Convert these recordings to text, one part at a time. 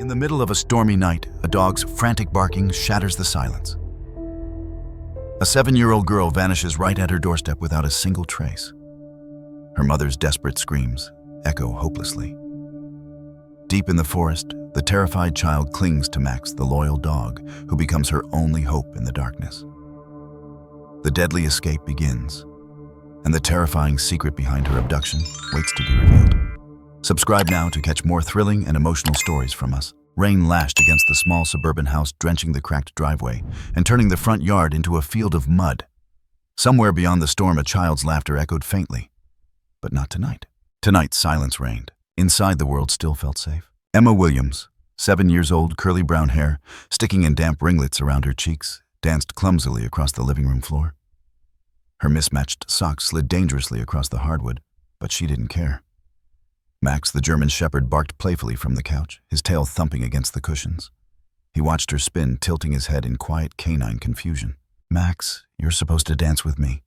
In the middle of a stormy night, a dog's frantic barking shatters the silence. A 7-year-old girl vanishes right at her doorstep without a single trace. Her mother's desperate screams echo hopelessly. Deep in the forest, the terrified child clings to Max, the loyal dog, who becomes her only hope in the darkness. The deadly escape begins, and the terrifying secret behind her abduction waits to be revealed. Subscribe now to catch more thrilling and emotional stories from us. Rain lashed against the small suburban house, drenching the cracked driveway and turning the front yard into a field of mud. Somewhere beyond the storm, a child's laughter echoed faintly. But not tonight. Tonight, silence reigned. Inside, the world still felt safe. Emma Williams, 7 years old, curly brown hair, sticking in damp ringlets around her cheeks, danced clumsily across the living room floor. Her mismatched socks slid dangerously across the hardwood, but she didn't care. Max, the German shepherd, barked playfully from the couch, his tail thumping against the cushions. He watched her spin, tilting his head in quiet canine confusion. "Max, you're supposed to dance with me."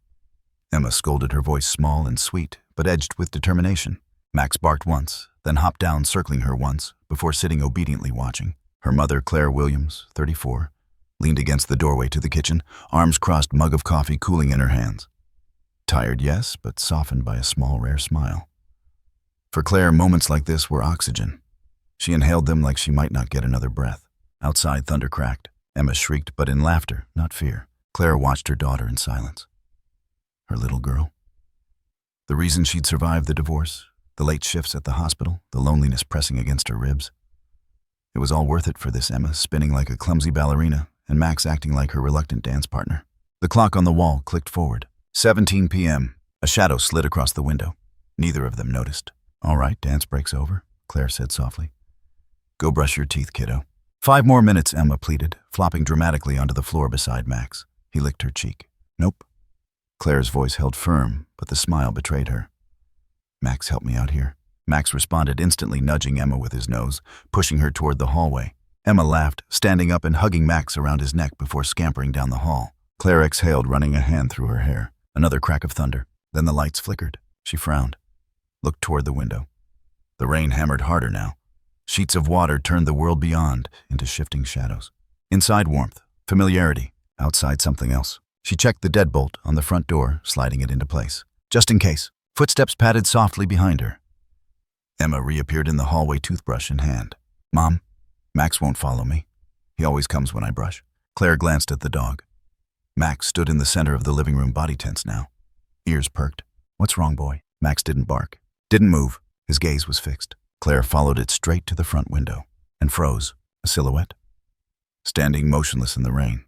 Emma scolded, her voice small and sweet, but edged with determination. Max barked once, then hopped down, circling her once, before sitting obediently watching. Her mother, Claire Williams, 34, leaned against the doorway to the kitchen, arms crossed, mug of coffee cooling in her hands. Tired, yes, but softened by a small, rare smile. For Claire, moments like this were oxygen. She inhaled them like she might not get another breath. Outside, thunder cracked. Emma shrieked, but in laughter, not fear. Claire watched her daughter in silence. Her little girl. The reason she'd survived the divorce, the late shifts at the hospital, the loneliness pressing against her ribs. It was all worth it for this Emma, spinning like a clumsy ballerina, and Max acting like her reluctant dance partner. The clock on the wall clicked forward. 17 p.m. A shadow slid across the window. Neither of them noticed. "All right, dance break's over," Claire said softly. "Go brush your teeth, kiddo." 5 more minutes, Emma pleaded, flopping dramatically onto the floor beside Max. He licked her cheek. "Nope." Claire's voice held firm, but the smile betrayed her. "Max, help me out here." Max responded, instantly nudging Emma with his nose, pushing her toward the hallway. Emma laughed, standing up and hugging Max around his neck before scampering down the hall. Claire exhaled, running a hand through her hair. Another crack of thunder. Then the lights flickered. She frowned, looked toward the window. The rain hammered harder now. Sheets of water turned the world beyond into shifting shadows. Inside, warmth, familiarity. Outside, something else. She checked the deadbolt on the front door, sliding it into place. Just in case. Footsteps padded softly behind her. Emma reappeared in the hallway, toothbrush in hand. "Mom, Max won't follow me. He always comes when I brush." Claire glanced at the dog. Max stood in the center of the living room, body tense now. Ears perked. "What's wrong, boy?" Max didn't bark. Didn't move. His gaze was fixed. Claire followed it straight to the front window and froze. A silhouette, standing motionless in the rain.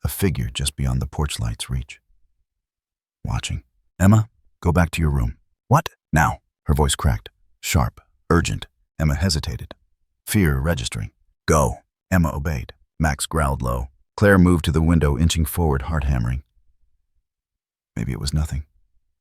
A figure just beyond the porch light's reach. Watching. "Emma, go back to your room." "What? Now?" Her voice cracked. Sharp, urgent. Emma hesitated, fear registering. "Go." Emma obeyed. Max growled low. Claire moved to the window, inching forward, heart hammering. Maybe it was nothing.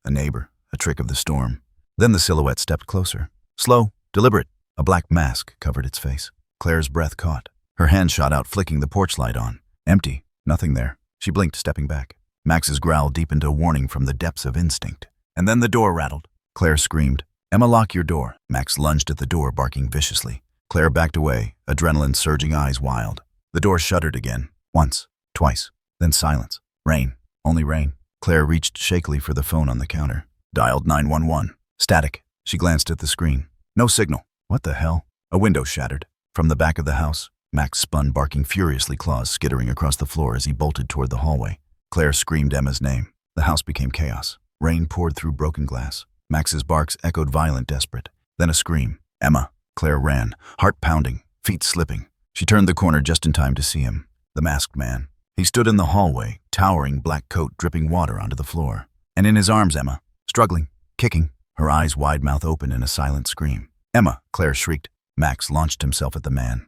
A neighbor, a trick of the storm. Then the silhouette stepped closer. Slow, deliberate. A black mask covered its face. Claire's breath caught. Her hand shot out, flicking the porch light on. Empty. Nothing there. She blinked, stepping back. Max's growl deepened a warning from the depths of instinct. And then the door rattled. Claire screamed, "Emma, lock your door." Max lunged at the door, barking viciously. Claire backed away, adrenaline surging, eyes wild. The door shuddered again. Once, twice, then silence. Rain. Only rain. Claire reached shakily for the phone on the counter. Dialed 911. Static. She glanced at the screen. No signal. What the hell? A window shattered. From the back of the house, Max spun, barking furiously, claws skittering across the floor as he bolted toward the hallway. Claire screamed Emma's name. The house became chaos. Rain poured through broken glass. Max's barks echoed violent, desperate. Then a scream. "Emma!" Claire ran, heart pounding, feet slipping. She turned the corner just in time to see him. The masked man. He stood in the hallway, towering black coat dripping water onto the floor. And in his arms, Emma, struggling, kicking, her eyes wide, mouth open in a silent scream. "Emma!" Claire shrieked. Max launched himself at the man,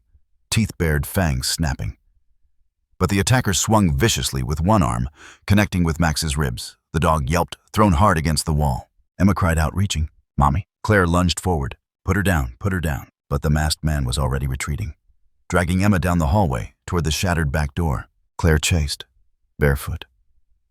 teeth bared, fangs snapping. But the attacker swung viciously with one arm, connecting with Max's ribs. The dog yelped, thrown hard against the wall. Emma cried out, reaching. "Mommy!" Claire lunged forward. Put her down, put her down. But the masked man was already retreating, dragging Emma down the hallway toward the shattered back door. Claire chased, barefoot,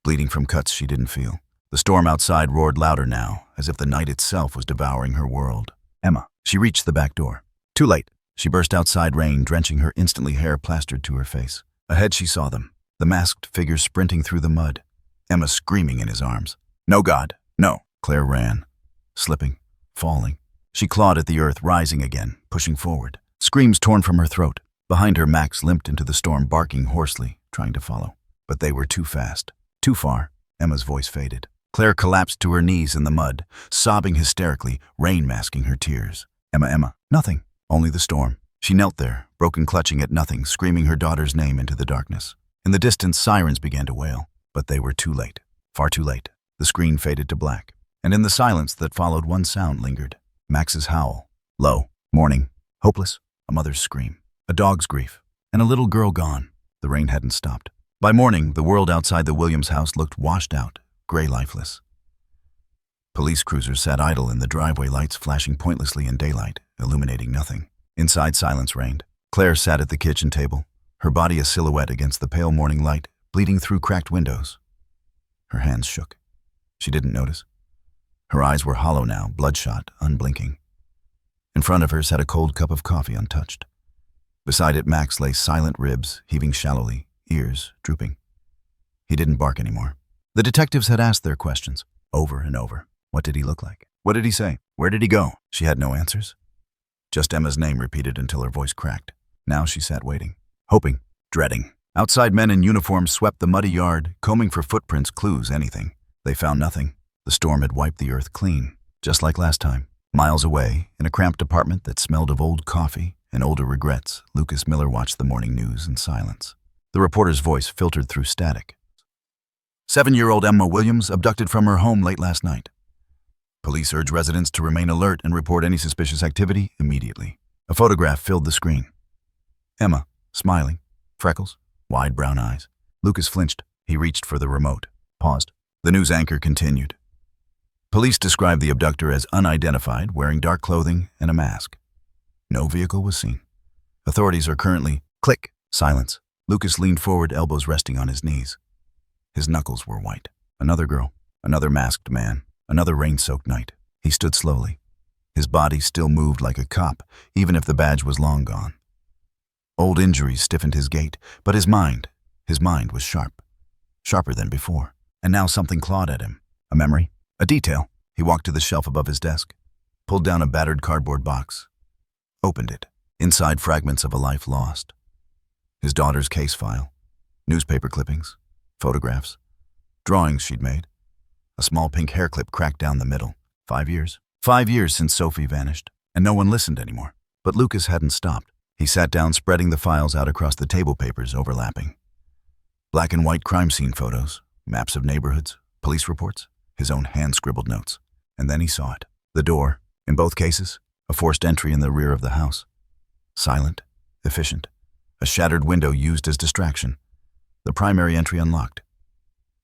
bleeding from cuts she didn't feel. The storm outside roared louder now, as if the night itself was devouring her world. "Emma!" She reached the back door. Too late. She burst outside, rain drenching her, instantly hair plastered to her face. Ahead she saw them, the masked figures sprinting through the mud, Emma screaming in his arms. "No, God, no!" Claire ran, slipping, falling. She clawed at the earth, rising again, pushing forward. Screams torn from her throat. Behind her, Max limped into the storm, barking hoarsely, trying to follow. But they were too fast. Too far. Emma's voice faded. Claire collapsed to her knees in the mud, sobbing hysterically, rain masking her tears. Emma. Nothing. Only the storm. She knelt there, broken, clutching at nothing, screaming her daughter's name into the darkness. In the distance, sirens began to wail. But they were too late. Far too late. The screen faded to black. And in the silence that followed, one sound lingered. Max's howl. Low. Mourning. Hopeless. A mother's scream. A dog's grief. And a little girl gone. The rain hadn't stopped. By morning, the world outside the Williams house looked washed out, gray, lifeless. Police cruisers sat idle in the driveway, lights flashing pointlessly in daylight, illuminating nothing. Inside, silence reigned. Claire sat at the kitchen table, her body a silhouette against the pale morning light, bleeding through cracked windows. Her hands shook. She didn't notice. Her eyes were hollow now, bloodshot, unblinking. In front of her sat a cold cup of coffee, untouched. Beside it, Max lay, silent, ribs heaving shallowly, ears drooping. He didn't bark anymore. The detectives had asked their questions, over and over. What did he look like? What did he say? Where did he go? She had no answers. Just Emma's name repeated until her voice cracked. Now she sat waiting, hoping, dreading. Outside, men in uniform swept the muddy yard, combing for footprints, clues, anything. They found nothing. The storm had wiped the earth clean, just like last time. Miles away, in a cramped apartment that smelled of old coffee and older regrets, Lucas Miller watched the morning news in silence. The reporter's voice filtered through static. 7-year-old Emma Williams abducted from her home late last night. Police urge residents to remain alert and report any suspicious activity immediately. A photograph filled the screen. Emma, smiling, freckles, wide brown eyes. Lucas flinched. He reached for the remote, paused. The news anchor continued. Police described the abductor as unidentified, wearing dark clothing and a mask. No vehicle was seen. Authorities are currently... Click. Silence. Lucas leaned forward, elbows resting on his knees. His knuckles were white. Another girl. Another masked man. Another rain-soaked night. He stood slowly. His body still moved like a cop, even if the badge was long gone. Old injuries stiffened his gait, but his mind was sharp. Sharper than before. And now something clawed at him. A memory? A detail. He walked to the shelf above his desk, pulled down a battered cardboard box, opened it. Inside, fragments of a life lost. His daughter's case file, newspaper clippings, photographs, drawings she'd made. A small pink hair clip cracked down the middle. 5 years. 5 years since Sophie vanished, and no one listened anymore. But Lucas hadn't stopped. He sat down, spreading the files out across the table, papers overlapping. Black and white crime scene photos, maps of neighborhoods, police reports, his own hand-scribbled notes. And then he saw it. The door, in both cases, a forced entry in the rear of the house. Silent, efficient. A shattered window used as distraction. The primary entry unlocked.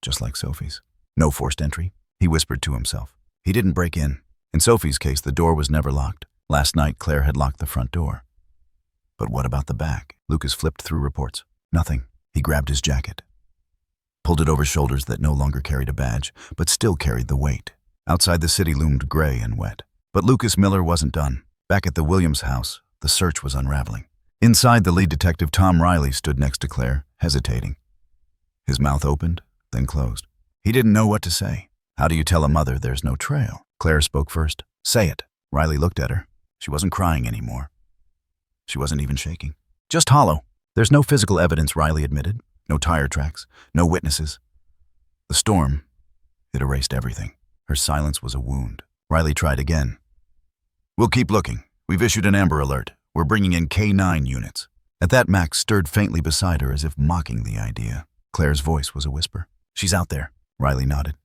Just like Sophie's. No forced entry, he whispered to himself. He didn't break in. In Sophie's case, the door was never locked. Last night, Claire had locked the front door. But what about the back? Lucas flipped through reports. Nothing. He grabbed his jacket, pulled it over shoulders that no longer carried a badge, but still carried the weight. Outside, the city loomed gray and wet. But Lucas Miller wasn't done. Back at the Williams house, the search was unraveling. Inside, the lead detective, Tom Riley, stood next to Claire, hesitating. His mouth opened, then closed. He didn't know what to say. How do you tell a mother there's no trail? Claire spoke first. Say it. Riley looked at her. She wasn't crying anymore. She wasn't even shaking. Just hollow. There's no physical evidence, Riley admitted. No tire tracks. No witnesses. The storm, it erased everything. Her silence was a wound. Riley tried again. We'll keep looking. We've issued an Amber Alert. We're bringing in K9 units. At that, Max stirred faintly beside her as if mocking the idea. Claire's voice was a whisper. She's out there. Riley nodded.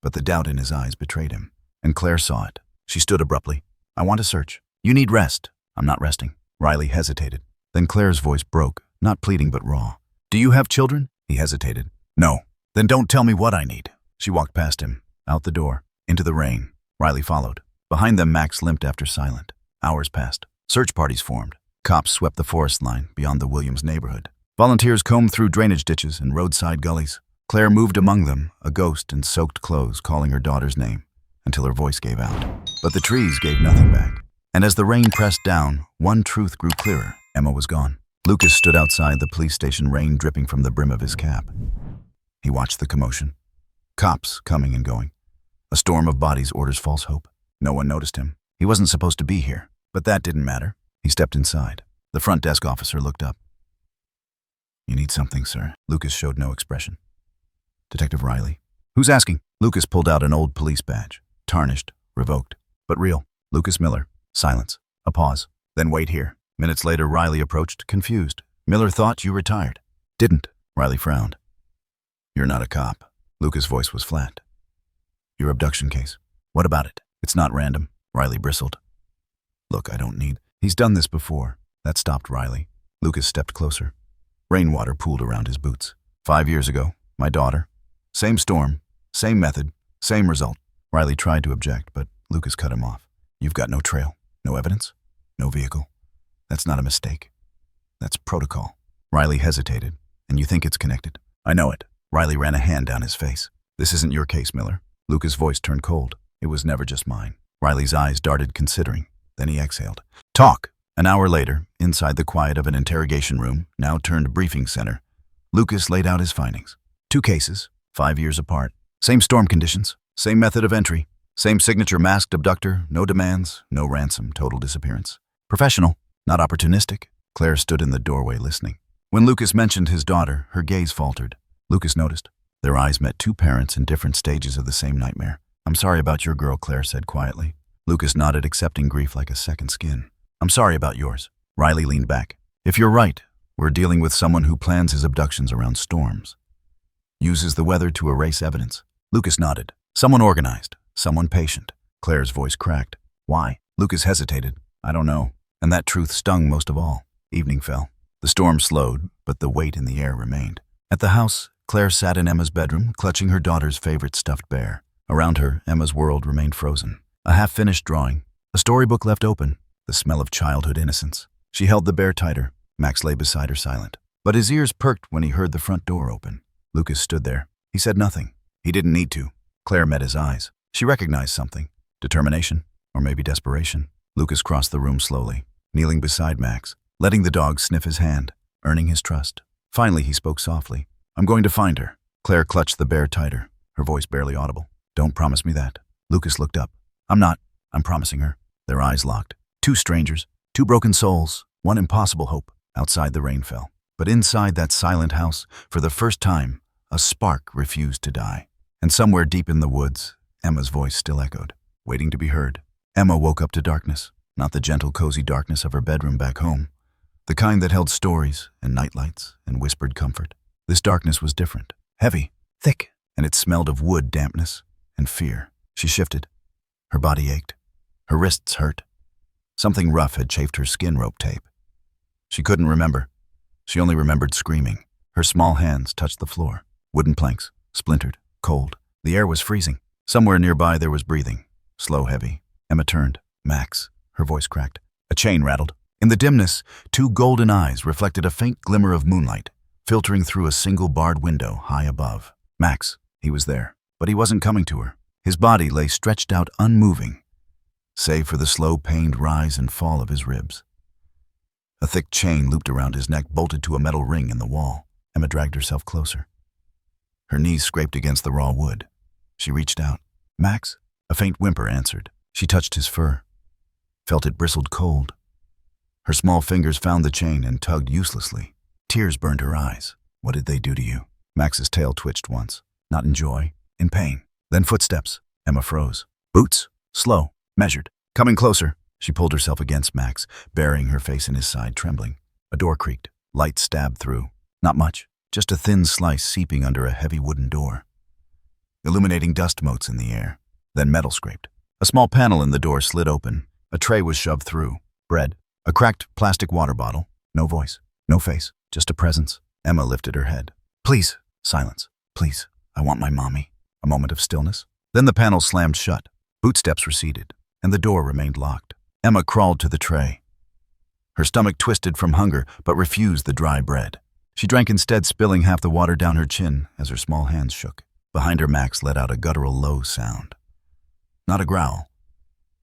But the doubt in his eyes betrayed him, and Claire saw it. She stood abruptly. I want to search. You need rest. I'm not resting. Riley hesitated. Then Claire's voice broke, not pleading but raw. Do you have children? He hesitated. No. Then don't tell me what I need. She walked past him, out the door, into the rain. Riley followed. Behind them, Max limped after silent. Hours passed. Search parties formed. Cops swept the forest line beyond the Williams neighborhood. Volunteers combed through drainage ditches and roadside gullies. Claire moved among them, a ghost in soaked clothes, calling her daughter's name, until her voice gave out. But the trees gave nothing back. And as the rain pressed down, one truth grew clearer. Emma was gone. Lucas stood outside the police station, rain dripping from the brim of his cap. He watched the commotion. Cops coming and going. A storm of bodies, orders, false hope. No one noticed him. He wasn't supposed to be here, but that didn't matter. He stepped inside. The front desk officer looked up. "You need something, sir?" Lucas showed no expression. "Detective Riley." "Who's asking?" Lucas pulled out an old police badge. Tarnished, revoked, but real. "Lucas Miller." Silence. A pause. "Then wait here." Minutes later, Riley approached, confused. "Miller thought you retired." "Didn't." Riley frowned. "You're not a cop." Lucas' voice was flat. "Your abduction case. What about it?" "It's not random." Riley bristled. "Look, I don't need..." "He's done this before." That stopped Riley. Lucas stepped closer. Rainwater pooled around his boots. 5 years ago, my daughter. Same storm, same method, same result. Riley tried to object, but Lucas cut him off. "You've got no trail, no evidence, no vehicle. That's not a mistake. That's protocol." Riley hesitated. "And you think it's connected?" "I know it." Riley ran a hand down his face. "This isn't your case, Miller." Lucas' voice turned cold. "It was never just mine." Riley's eyes darted, considering. Then he exhaled. "Talk." An hour later, inside the quiet of an interrogation room, now turned briefing center, Lucas laid out his findings. 2 cases, 5 years apart. Same storm conditions, same method of entry, same signature masked abductor, no demands, no ransom, total disappearance. Professional, not opportunistic. Claire stood in the doorway listening. When Lucas mentioned his daughter, her gaze faltered. Lucas noticed. Their eyes met 2 parents in different stages of the same nightmare. "I'm sorry about your girl," Claire said quietly. Lucas nodded, accepting grief like a second skin. "I'm sorry about yours." Riley leaned back. "If you're right, we're dealing with someone who plans his abductions around storms. Uses the weather to erase evidence." Lucas nodded. "Someone organized, someone patient." Claire's voice cracked. "Why?" Lucas hesitated. "I don't know." And that truth stung most of all. Evening fell. The storm slowed, but the weight in the air remained. At the house, Claire sat in Emma's bedroom, clutching her daughter's favorite stuffed bear. Around her, Emma's world remained frozen. A half-finished drawing, a storybook left open, the smell of childhood innocence. She held the bear tighter. Max lay beside her, silent. But his ears perked when he heard the front door open. Lucas stood there. He said nothing. He didn't need to. Claire met his eyes. She recognized something. Determination, or maybe desperation. Lucas crossed the room slowly, kneeling beside Max, letting the dog sniff his hand, earning his trust. Finally, he spoke softly. "I'm going to find her." Claire clutched the bear tighter, her voice barely audible. "Don't promise me that." Lucas looked up. "I'm not. I'm promising her." Their eyes locked. 2 strangers, 2 broken souls, 1 impossible hope. Outside, the rain fell. But inside that silent house, for the first time, a spark refused to die. And somewhere deep in the woods, Emma's voice still echoed, waiting to be heard. Emma woke up to darkness, not the gentle, cozy darkness of her bedroom back home, the kind that held stories and nightlights and whispered comfort. This darkness was different, heavy, thick, and it smelled of wood dampness and fear. She shifted. Her body ached. Her wrists hurt. Something rough had chafed her skin, rope tape. She couldn't remember. She only remembered screaming. Her small hands touched the floor. Wooden planks, splintered, cold. The air was freezing. Somewhere nearby there was breathing, slow, heavy. Emma turned. "Max." Her voice cracked. A chain rattled. In the dimness, 2 golden eyes reflected a faint glimmer of moonlight, filtering through a single barred window high above. Max. He was there, but he wasn't coming to her. His body lay stretched out, unmoving, save for the slow, pained rise and fall of his ribs. A thick chain looped around his neck, bolted to a metal ring in the wall. Emma dragged herself closer. Her knees scraped against the raw wood. She reached out. "Max?" A faint whimper answered. She touched his fur, felt it bristled cold. Her small fingers found the chain and tugged uselessly. Tears burned her eyes. "What did they do to you?" Max's tail twitched once, not in joy, in pain. Then footsteps. Emma froze. Boots, slow, measured, coming closer. She pulled herself against Max, burying her face in his side, trembling. A door creaked. Light stabbed through. Not much, just a thin slice seeping under a heavy wooden door, illuminating dust motes in the air. Then metal scraped. A small panel in the door slid open. A tray was shoved through. Bread. A cracked plastic water bottle. No voice. No face. Just a presence. Emma lifted her head. "Please." Silence. "Please. I want my mommy." A moment of stillness. Then the panel slammed shut. Bootsteps receded, and the door remained locked. Emma crawled to the tray. Her stomach twisted from hunger, but refused the dry bread. She drank instead, spilling half the water down her chin as her small hands shook. Behind her, Max let out a guttural low sound. Not a growl.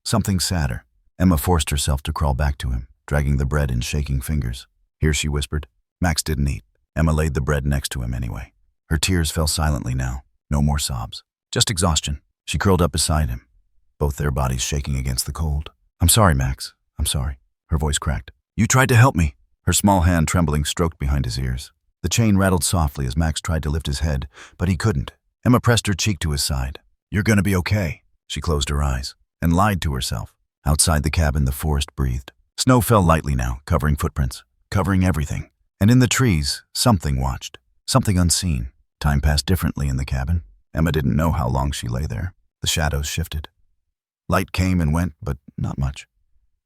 Something sadder. Emma forced herself to crawl back to him, dragging the bread in shaking fingers. "Here," she whispered. Max didn't eat. Emma laid the bread next to him anyway. Her tears fell silently now. No more sobs. Just exhaustion. She curled up beside him, both their bodies shaking against the cold. "I'm sorry, Max. I'm sorry." Her voice cracked. "You tried to help me." Her small hand, trembling, stroked behind his ears. The chain rattled softly as Max tried to lift his head, but he couldn't. Emma pressed her cheek to his side. "You're gonna be okay." She closed her eyes and lied to herself. Outside the cabin, the forest breathed. Snow fell lightly now, covering footprints, covering everything. And in the trees, something watched, something unseen. Time passed differently in the cabin. Emma didn't know how long she lay there. The shadows shifted. Light came and went, but not much.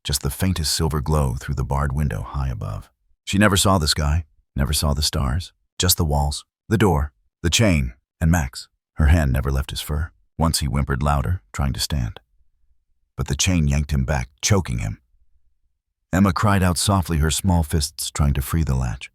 Just the faintest silver glow through the barred window high above. She never saw the sky, never saw the stars, just the walls, the door, the chain, and Max. Her hand never left his fur. Once he whimpered louder, trying to stand. But the chain yanked him back, choking him. Emma cried out softly, her small fists trying to free the latch.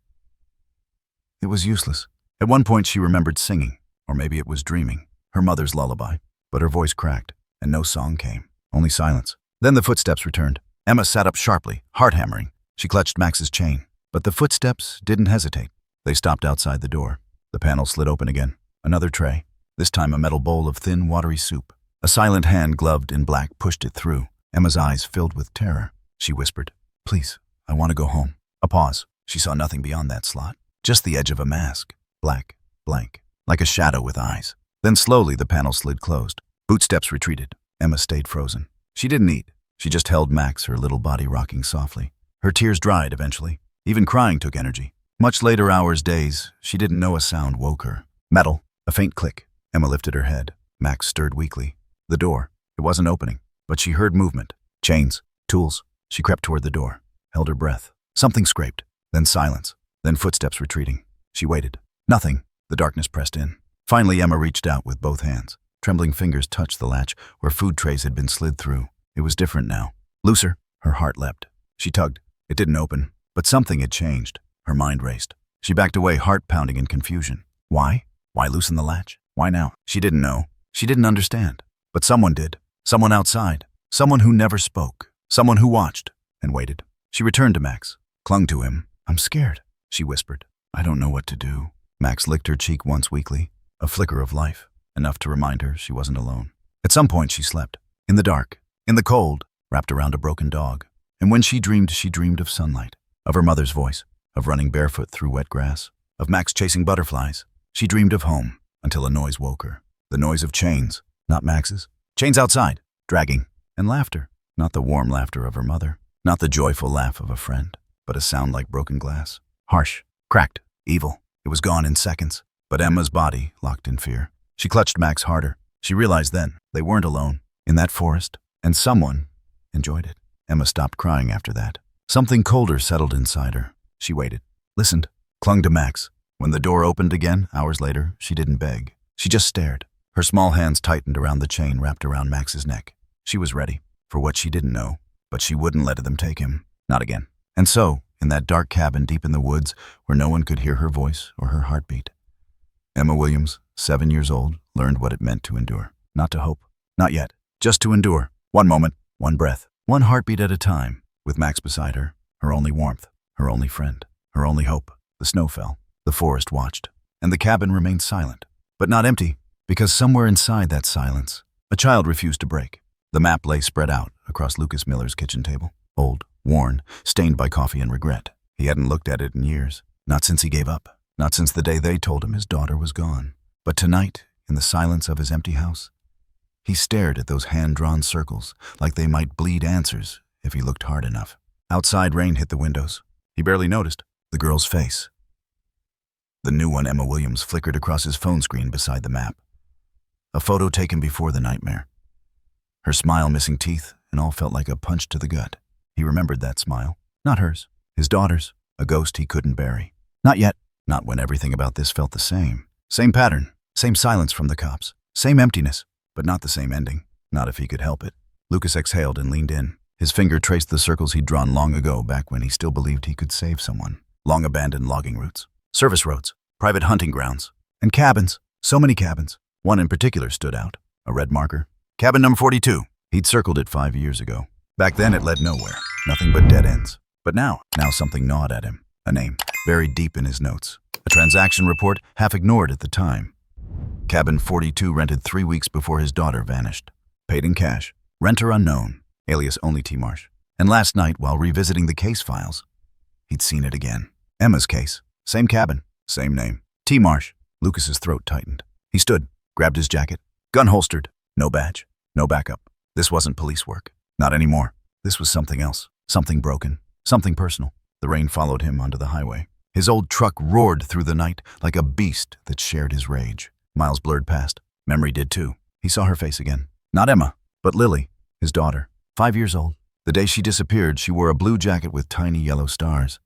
It was useless. At one point she remembered singing, or maybe it was dreaming, her mother's lullaby, but her voice cracked, and no song came, only silence. Then the footsteps returned. Emma sat up sharply, heart hammering. She clutched Max's chain, but the footsteps didn't hesitate. They stopped outside the door. The panel slid open again. Another tray, this time a metal bowl of thin, watery soup. A silent hand gloved in black pushed it through. Emma's eyes filled with terror. She whispered, "Please, I want to go home." A pause. She saw nothing beyond that slot. Just the edge of a mask. Black, blank, like a shadow with eyes. Then slowly the panel slid closed. Bootsteps retreated. Emma stayed frozen. She didn't eat. She just held Max, her little body rocking softly. Her tears dried eventually. Even crying took energy. Much later hours, days, she didn't know a sound woke her. Metal, a faint click. Emma lifted her head. Max stirred weakly. The door. It wasn't opening, but she heard movement. Chains, tools. She crept toward the door, held her breath. Something scraped, then silence, then footsteps retreating. She waited. Nothing. The darkness pressed in. Finally, Emma reached out with both hands. Trembling fingers touched the latch where food trays had been slid through. It was different now. Looser. Her heart leapt. She tugged. It didn't open, but something had changed. Her mind raced. She backed away, heart pounding in confusion. Why? Why loosen the latch? Why now? She didn't know. She didn't understand. But someone did. Someone outside. Someone who never spoke. Someone who watched and waited. She returned to Max, clung to him. "I'm scared," she whispered. "I don't know what to do." Max licked her cheek once weakly, a flicker of life, enough to remind her she wasn't alone. At some point she slept, in the dark, in the cold, wrapped around a broken dog. And when she dreamed of sunlight, of her mother's voice, of running barefoot through wet grass, of Max chasing butterflies. She dreamed of home until a noise woke her. The noise of chains, not Max's. Chains outside, dragging, and laughter. Not the warm laughter of her mother, not the joyful laugh of a friend, but a sound like broken glass. Harsh, cracked, evil. It was gone in seconds, but Emma's body locked in fear. She clutched Max harder. She realized then they weren't alone in that forest, and someone enjoyed it. Emma stopped crying after that. Something colder settled inside her. She waited, listened, clung to Max. When the door opened again, hours later, she didn't beg. She just stared. Her small hands tightened around the chain wrapped around Max's neck. She was ready for what she didn't know, but she wouldn't let them take him. Not again. And so, in that dark cabin deep in the woods where no one could hear her voice or her heartbeat, Emma Williams, 7 years old, learned what it meant to endure. Not to hope. Not yet. Just to endure. One moment, one breath, one heartbeat at a time, with Max beside her, her only warmth, her only friend, her only hope. The snow fell. The forest watched. And the cabin remained silent. But not empty, because somewhere inside that silence, a child refused to break. The map lay spread out across Lucas Miller's kitchen table. Old, worn, stained by coffee and regret. He hadn't looked at it in years. Not since he gave up. Not since the day they told him his daughter was gone. But tonight, in the silence of his empty house, he stared at those hand-drawn circles like they might bleed answers if he looked hard enough. Outside, rain hit the windows. He barely noticed the girl's face. The new one, Emma Williams, flickered across his phone screen beside the map. A photo taken before the nightmare. Her smile missing teeth, and all felt like a punch to the gut. He remembered that smile. Not hers. His daughter's. A ghost he couldn't bury. Not yet. Not when everything about this felt the same. Same pattern. Same silence from the cops. Same emptiness. But not the same ending. Not if he could help it. Lucas exhaled and leaned in. His finger traced the circles he'd drawn long ago, back when he still believed he could save someone. Long-abandoned logging routes. Service roads. Private hunting grounds. And cabins. So many cabins. One in particular stood out. A red marker. Cabin number 42. He'd circled it 5 years ago. Back then it led nowhere, nothing but dead ends. But now something gnawed at him. A name, buried deep in his notes. A transaction report, half ignored at the time. Cabin 42 rented 3 weeks before his daughter vanished. Paid in cash. Renter unknown, alias only T. Marsh. And last night, while revisiting the case files, he'd seen it again. Emma's case. Same cabin, same name. T. Marsh. Lucas's throat tightened. He stood, grabbed his jacket. Gun holstered. No badge. No backup. This wasn't police work. Not anymore. This was something else. Something broken. Something personal. The rain followed him onto the highway. His old truck roared through the night like a beast that shared his rage. Miles blurred past. Memory did too. He saw her face again. Not Emma, but Lily, his daughter. 5 years old. The day she disappeared, she wore a blue jacket with tiny yellow stars.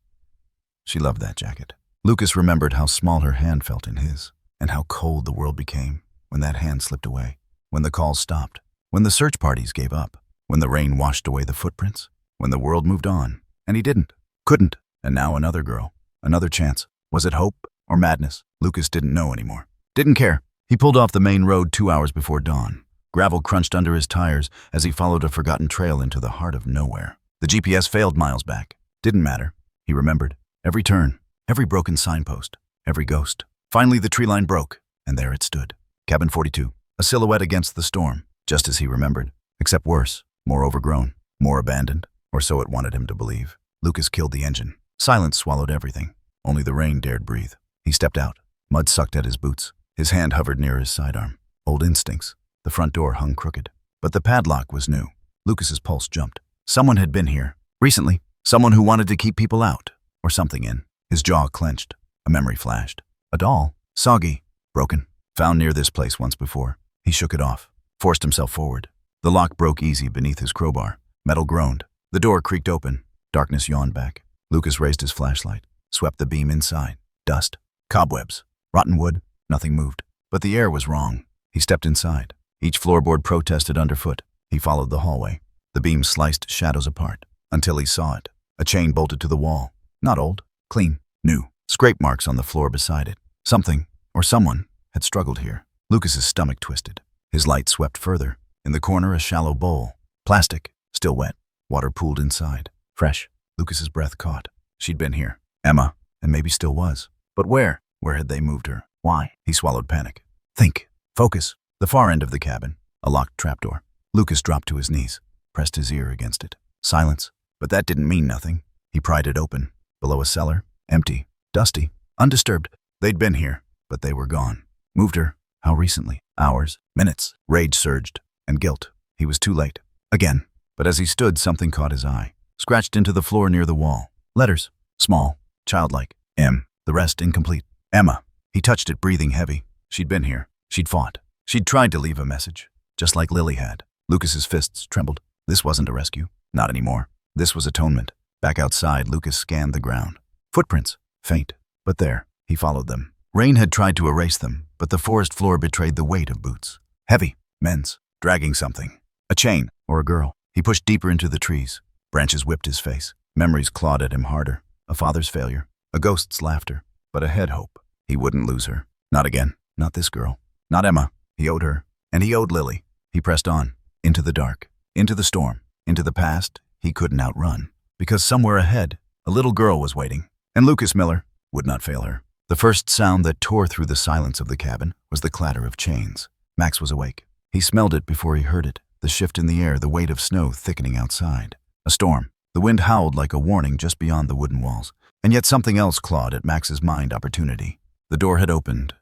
She loved that jacket. Lucas remembered how small her hand felt in his, and how cold the world became when that hand slipped away, when the calls stopped, when the search parties gave up, when the rain washed away the footprints, when the world moved on, and he didn't, couldn't. And now another girl, another chance. Was it hope or madness? Lucas didn't know anymore. Didn't care. He pulled off the main road 2 hours before dawn. Gravel crunched under his tires as he followed a forgotten trail into the heart of nowhere. The GPS failed miles back. Didn't matter. He remembered. Every turn, every broken signpost, every ghost. Finally, the tree line broke, and there it stood. Cabin 42, a silhouette against the storm, just as he remembered, except worse, more overgrown, more abandoned, or so it wanted him to believe. Lucas killed the engine. Silence swallowed everything. Only the rain dared breathe. He stepped out. Mud sucked at his boots. His hand hovered near his sidearm. Old instincts. The front door hung crooked. But the padlock was new. Lucas's pulse jumped. Someone had been here. Recently. Someone who wanted to keep people out. Or something in. His jaw clenched. A memory flashed. A doll. Soggy. Broken. Found near this place once before. He shook it off. Forced himself forward. The lock broke easy beneath his crowbar. Metal groaned. The door creaked open. Darkness yawned back. Lucas raised his flashlight. Swept the beam inside. Dust. Cobwebs. Rotten wood. Nothing moved. But the air was wrong. He stepped inside. Each floorboard protested underfoot. He followed the hallway. The beam sliced shadows apart. Until he saw it. A chain bolted to the wall. Not old. Clean. New. Scrape marks on the floor beside it. Something, or someone, had struggled here. Lucas's stomach twisted. His light swept further. In the corner, a shallow bowl. Plastic. Still wet. Water pooled inside. Fresh. Lucas's breath caught. She'd been here. Emma. And maybe still was. But where? Where had they moved her? Why? He swallowed panic. Think. Focus. The far end of the cabin. A locked trapdoor. Lucas dropped to his knees. Pressed his ear against it. Silence. But that didn't mean nothing. He pried it open. Below a cellar. Empty. Dusty. Undisturbed. They'd been here. But they were gone. Moved her. How recently? Hours. Minutes. Rage surged. And guilt. He was too late. Again. But as he stood, something caught his eye. Scratched into the floor near the wall. Letters. Small. Childlike. M. The rest incomplete. Emma. He touched it, breathing heavy. She'd been here. She'd fought. She'd tried to leave a message. Just like Lily had. Lucas's fists trembled. This wasn't a rescue. Not anymore. This was atonement. Back outside, Lucas scanned the ground. Footprints. Faint. But there. He followed them. Rain had tried to erase them, but the forest floor betrayed the weight of boots. Heavy. Men's. Dragging something. A chain. Or a girl. He pushed deeper into the trees. Branches whipped his face. Memories clawed at him harder. A father's failure. A ghost's laughter. But ahead hope. He wouldn't lose her. Not again. Not this girl. Not Emma. He owed her. And he owed Lily. He pressed on. Into the dark. Into the storm. Into the past he couldn't outrun. Because somewhere ahead, a little girl was waiting. And Lucas Miller would not fail her. The first sound that tore through the silence of the cabin was the clatter of chains. Max was awake. He smelled it before he heard it. The shift in the air, the weight of snow thickening outside. A storm. The wind howled like a warning just beyond the wooden walls. And yet something else clawed at Max's mind. Opportunity. The door had opened.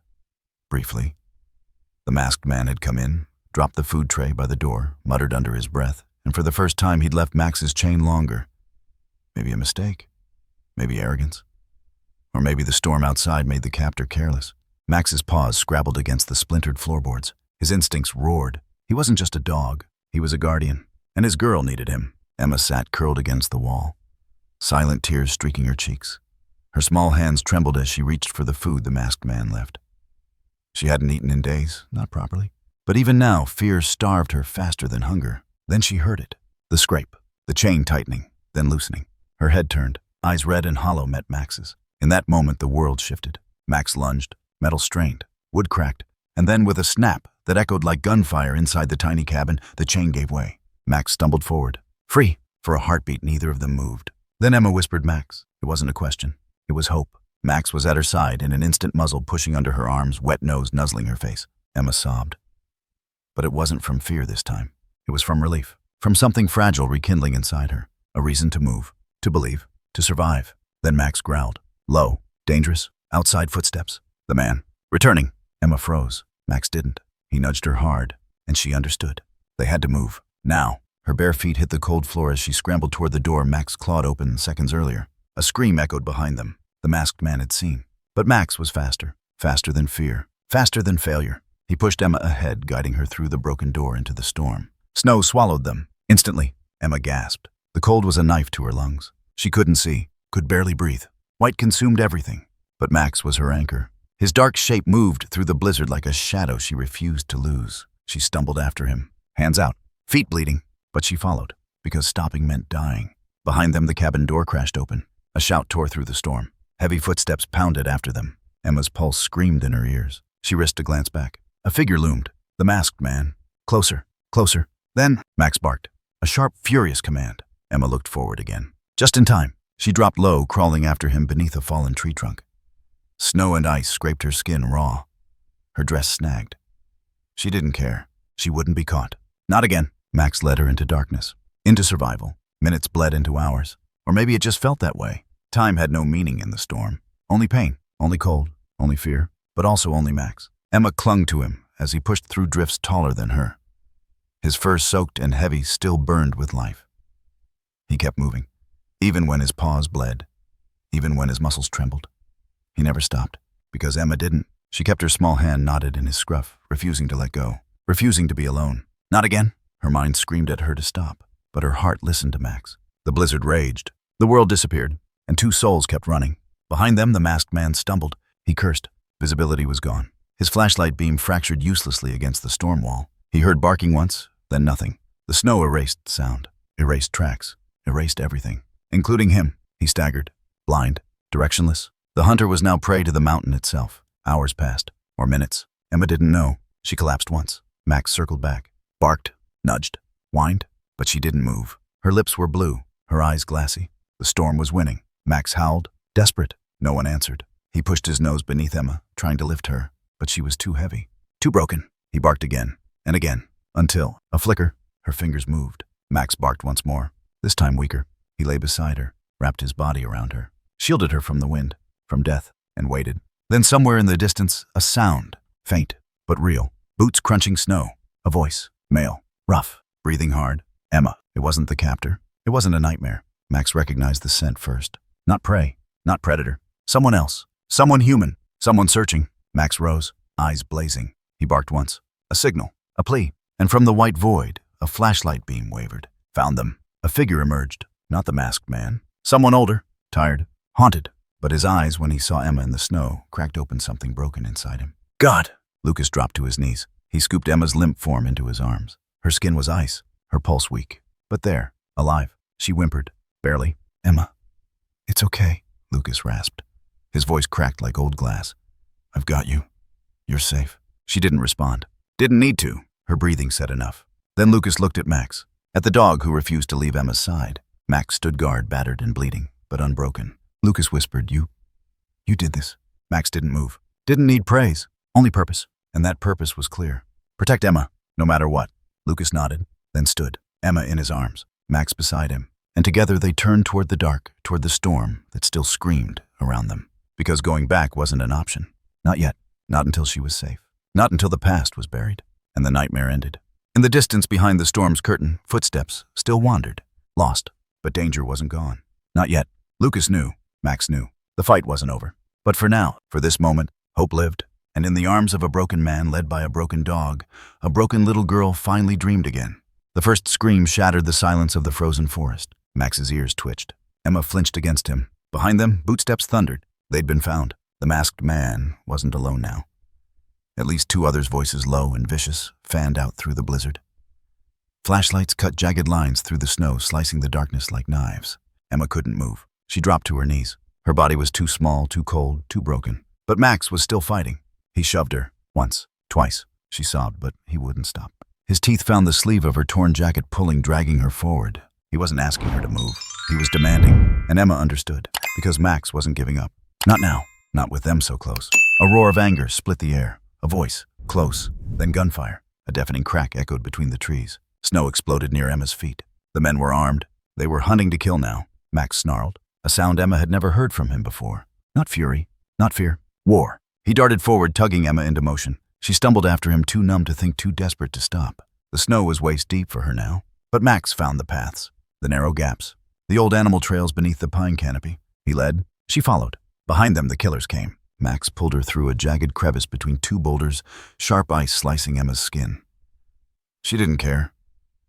Briefly. The masked man had come in, dropped the food tray by the door, muttered under his breath, and for the first time he'd left Max's chain longer. Maybe a mistake. Maybe arrogance. Or maybe the storm outside made the captor careless. Max's paws scrabbled against the splintered floorboards. His instincts roared. He wasn't just a dog. He was a guardian. And his girl needed him. Emma sat curled against the wall, silent tears streaking her cheeks. Her small hands trembled as she reached for the food the masked man left. She hadn't eaten in days, not properly. But even now, fear starved her faster than hunger. Then she heard it. The scrape, the chain tightening, then loosening. Her head turned. Eyes red and hollow met Max's. In that moment, the world shifted. Max lunged. Metal strained. Wood cracked. And then with a snap that echoed like gunfire inside the tiny cabin, the chain gave way. Max stumbled forward. Free. For a heartbeat, neither of them moved. Then Emma whispered Max. It wasn't a question. It was hope. Max was at her side, in an instant, muzzle pushing under her arms, wet nose nuzzling her face. Emma sobbed. But it wasn't from fear this time. It was from relief. From something fragile rekindling inside her. A reason to move, to believe, to survive. Then Max growled. Low, dangerous, outside footsteps. The man. Returning. Emma froze. Max didn't. He nudged her hard, and she understood. They had to move. Now. Her bare feet hit the cold floor as she scrambled toward the door Max clawed open seconds earlier. A scream echoed behind them. The masked man had seen. But Max was faster. Faster than fear. Faster than failure. He pushed Emma ahead, guiding her through the broken door into the storm. Snow swallowed them. Instantly, Emma gasped. The cold was a knife to her lungs. She couldn't see, could barely breathe. White consumed everything. But Max was her anchor. His dark shape moved through the blizzard like a shadow she refused to lose. She stumbled after him, hands out, feet bleeding. But she followed, because stopping meant dying. Behind them, the cabin door crashed open. A shout tore through the storm. Heavy footsteps pounded after them. Emma's pulse screamed in her ears. She risked a glance back. A figure loomed. The masked man. Closer, closer. Then, Max barked. A sharp, furious command. Emma looked forward again. Just in time. She dropped low, crawling after him beneath a fallen tree trunk. Snow and ice scraped her skin raw. Her dress snagged. She didn't care. She wouldn't be caught. Not again. Max led her into darkness. Into survival. Minutes bled into hours. Or maybe it just felt that way. Time had no meaning in the storm. Only pain. Only cold. Only fear. But also only Max. Emma clung to him as he pushed through drifts taller than her. His fur, soaked and heavy, still burned with life. He kept moving, even when his paws bled, even when his muscles trembled. He never stopped, because Emma didn't. She kept her small hand knotted in his scruff, refusing to let go, refusing to be alone. Not again. Her mind screamed at her to stop, but her heart listened to Max. The blizzard raged. The world disappeared, and two souls kept running. Behind them, the masked man stumbled. He cursed. Visibility was gone. His flashlight beam fractured uselessly against the storm wall. He heard barking once, then nothing. The snow erased sound, erased tracks, erased everything, including him. He staggered, blind, directionless. The hunter was now prey to the mountain itself. Hours passed, or minutes. Emma didn't know. She collapsed once. Max circled back, barked, nudged, whined, but she didn't move. Her lips were blue, her eyes glassy. The storm was winning. Max howled, desperate. No one answered. He pushed his nose beneath Emma, trying to lift her, but she was too heavy, too broken. He barked again, and again, until, a flicker, her fingers moved. Max barked once more, this time weaker. He lay beside her, wrapped his body around her, shielded her from the wind, from death, and waited. Then somewhere in the distance, a sound, faint, but real. Boots crunching snow. A voice, male, rough, breathing hard. Emma. It wasn't the captor. It wasn't a nightmare. Max recognized the scent first. Not prey, not predator. Someone else. Someone human. Someone searching. Max rose, eyes blazing. He barked once. A signal. A plea. And from the white void, a flashlight beam wavered. Found them. A figure emerged. Not the masked man. Someone older. Tired. Haunted. But his eyes, when he saw Emma in the snow, cracked open something broken inside him. God! Lucas dropped to his knees. He scooped Emma's limp form into his arms. Her skin was ice, her pulse weak. But there, alive. She whimpered. Barely. Emma. It's okay, Lucas rasped. His voice cracked like old glass. I've got you. You're safe. She didn't respond. Didn't need to. Her breathing said enough. Then Lucas looked at Max. At the dog who refused to leave Emma's side. Max stood guard, battered and bleeding, but unbroken. Lucas whispered, You did this. Max didn't move. Didn't need praise. Only purpose. And that purpose was clear. Protect Emma, no matter what. Lucas nodded, then stood, Emma in his arms, Max beside him. And together they turned toward the dark, toward the storm that still screamed around them. Because going back wasn't an option. Not yet. Not until she was safe. Not until the past was buried. And the nightmare ended. In the distance behind the storm's curtain, footsteps still wandered. Lost. But danger wasn't gone. Not yet. Lucas knew. Max knew. The fight wasn't over. But for now, for this moment, hope lived. And in the arms of a broken man led by a broken dog, a broken little girl finally dreamed again. The first scream shattered the silence of the frozen forest. Max's ears twitched. Emma flinched against him. Behind them, bootsteps thundered. They'd been found. The masked man wasn't alone now. At least two others' voices, low and vicious, fanned out through the blizzard. Flashlights cut jagged lines through the snow, slicing the darkness like knives. Emma couldn't move. She dropped to her knees. Her body was too small, too cold, too broken. But Max was still fighting. He shoved her. Once. Twice. She sobbed, but he wouldn't stop. His teeth found the sleeve of her torn jacket, pulling, dragging her forward. He wasn't asking her to move. He was demanding, and Emma understood, because Max wasn't giving up. Not now, not with them so close. A roar of anger split the air. A voice, close, then gunfire. A deafening crack echoed between the trees. Snow exploded near Emma's feet. The men were armed. They were hunting to kill now. Max snarled, a sound Emma had never heard from him before. Not fury, not fear, war. He darted forward, tugging Emma into motion. She stumbled after him, too numb to think, too desperate to stop. The snow was waist deep for her now, but Max found the paths, the narrow gaps, the old animal trails beneath the pine canopy. He led, she followed. Behind them, the killers came. Max pulled her through a jagged crevice between two boulders, sharp ice slicing Emma's skin. She didn't care,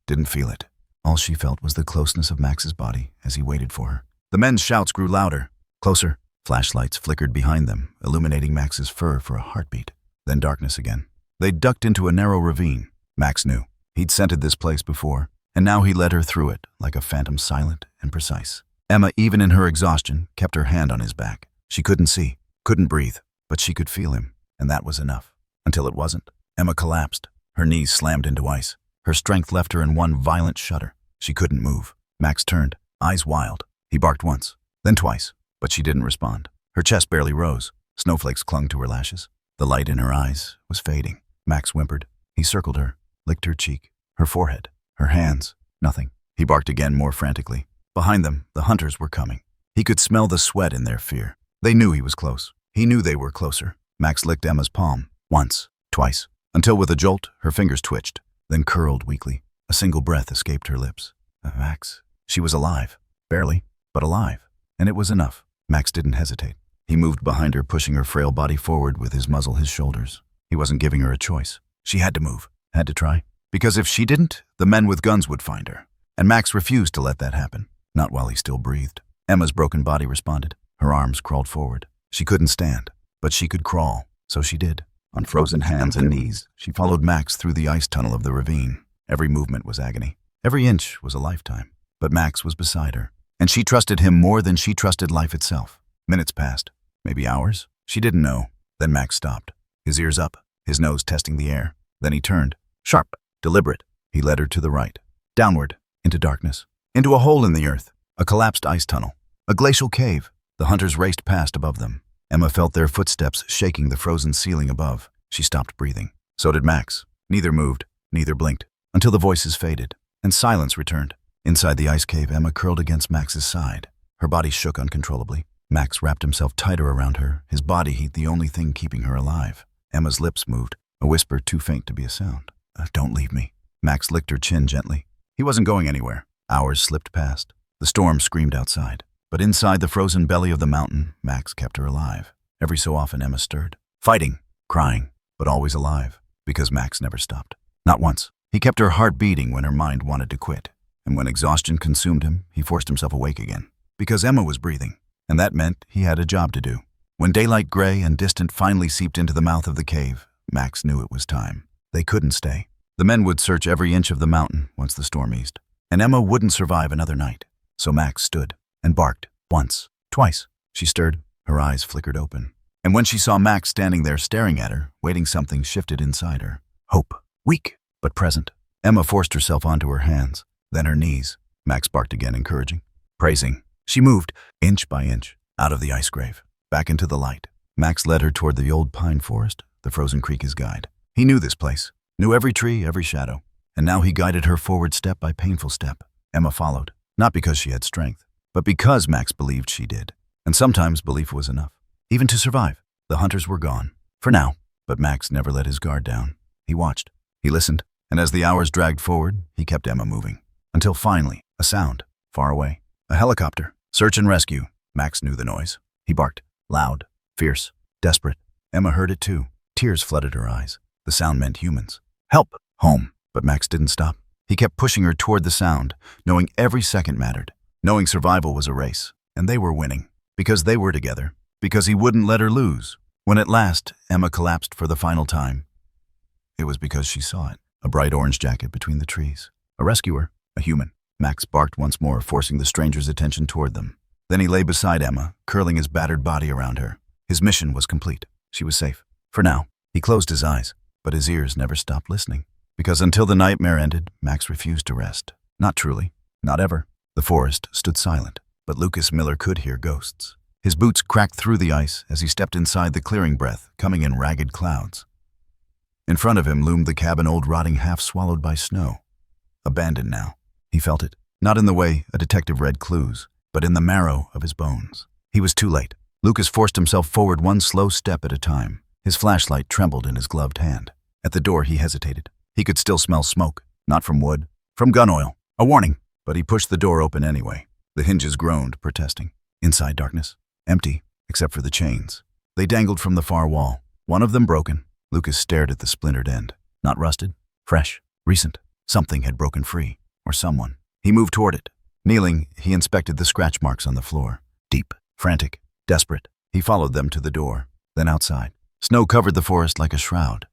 didn't feel it. All she felt was the closeness of Max's body as he waited for her. The men's shouts grew louder, closer. Flashlights flickered behind them, illuminating Max's fur for a heartbeat. Then darkness again. They ducked into a narrow ravine. Max knew. He'd scented this place before, and now he led her through it like a phantom, silent and precise. Emma, even in her exhaustion, kept her hand on his back. She couldn't see, couldn't breathe, but she could feel him, and that was enough. Until it wasn't. Emma collapsed. Her knees slammed into ice. Her strength left her in one violent shudder. She couldn't move. Max turned, eyes wild. He barked once, then twice, but she didn't respond. Her chest barely rose. Snowflakes clung to her lashes. The light in her eyes was fading. Max whimpered. He circled her, licked her cheek, her forehead, her hands. Nothing. He barked again, more frantically. Behind them, the hunters were coming. He could smell the sweat in their fear. They knew he was close. He knew they were closer. Max licked Emma's palm, once, twice, until with a jolt, her fingers twitched, then curled weakly. A single breath escaped her lips. Max. She was alive. Barely, but alive. And it was enough. Max didn't hesitate. He moved behind her, pushing her frail body forward with his muzzle, his shoulders. He wasn't giving her a choice. She had to move, had to try. Because if she didn't, the men with guns would find her. And Max refused to let that happen. Not while he still breathed. Emma's broken body responded. Her arms crawled forward. She couldn't stand, but she could crawl. So she did. On frozen hands and knees, she followed Max through the ice tunnel of the ravine. Every movement was agony. Every inch was a lifetime. But Max was beside her, and she trusted him more than she trusted life itself. Minutes passed. Maybe hours? She didn't know. Then Max stopped. His ears up, his nose testing the air. Then he turned. Sharp, deliberate. He led her to the right. Downward, into darkness. Into a hole in the earth. A collapsed ice tunnel. A glacial cave. The hunters raced past above them. Emma felt their footsteps shaking the frozen ceiling above. She stopped breathing. So did Max. Neither moved, neither blinked, until the voices faded, and silence returned. Inside the ice cave, Emma curled against Max's side. Her body shook uncontrollably. Max wrapped himself tighter around her, his body heat the only thing keeping her alive. Emma's lips moved, a whisper too faint to be a sound. Don't leave me. Max licked her chin gently. He wasn't going anywhere. Hours slipped past. The storm screamed outside. But inside the frozen belly of the mountain, Max kept her alive. Every so often, Emma stirred. Fighting, crying, but always alive. Because Max never stopped. Not once. He kept her heart beating when her mind wanted to quit. And when exhaustion consumed him, he forced himself awake again. Because Emma was breathing. And that meant he had a job to do. When daylight, gray and distant, finally seeped into the mouth of the cave, Max knew it was time. They couldn't stay. The men would search every inch of the mountain once the storm eased. And Emma wouldn't survive another night. So Max stood and barked. Once, twice. She stirred. Her eyes flickered open. And when she saw Max standing there staring at her, waiting, something shifted inside her. Hope. Weak, but present. Emma forced herself onto her hands, then her knees. Max barked again, encouraging, praising. She moved, inch by inch, out of the ice grave, back into the light. Max led her toward the old pine forest, the frozen creek his guide. He knew this place, knew every tree, every shadow, and now he guided her forward step by painful step. Emma followed, not because she had strength, but because Max believed she did. And sometimes belief was enough, even to survive. The hunters were gone, for now, but Max never let his guard down. He watched, he listened, and as the hours dragged forward, he kept Emma moving. Until finally, a sound, far away. A helicopter. Search and rescue. Max knew the noise. He barked, loud, fierce, desperate. Emma heard it too. Tears flooded her eyes. The sound meant humans. Help! Home. But Max didn't stop. He kept pushing her toward the sound, knowing every second mattered. Knowing survival was a race, and they were winning. Because they were together. Because he wouldn't let her lose. When at last, Emma collapsed for the final time, it was because she saw it. A bright orange jacket between the trees. A rescuer. A human. Max barked once more, forcing the stranger's attention toward them. Then he lay beside Emma, curling his battered body around her. His mission was complete. She was safe. For now. He closed his eyes, but his ears never stopped listening. Because until the nightmare ended, Max refused to rest. Not truly. Not ever. The forest stood silent, but Lucas Miller could hear ghosts. His boots cracked through the ice as he stepped inside the clearing, breath coming in ragged clouds. In front of him loomed the cabin, old, rotting, half swallowed by snow. Abandoned now. He felt it, not in the way a detective read clues, but in the marrow of his bones. He was too late. Lucas forced himself forward, one slow step at a time. His flashlight trembled in his gloved hand. At the door he hesitated. He could still smell smoke, not from wood, from gun oil. A warning! But he pushed the door open anyway. The hinges groaned, protesting. Inside, darkness. Empty, except for the chains. They dangled from the far wall, one of them broken. Lucas stared at the splintered end. Not rusted, fresh, recent. Something had broken free, or someone. He moved toward it. Kneeling, he inspected the scratch marks on the floor. Deep, frantic, desperate. He followed them to the door, then outside. Snow covered the forest like a shroud.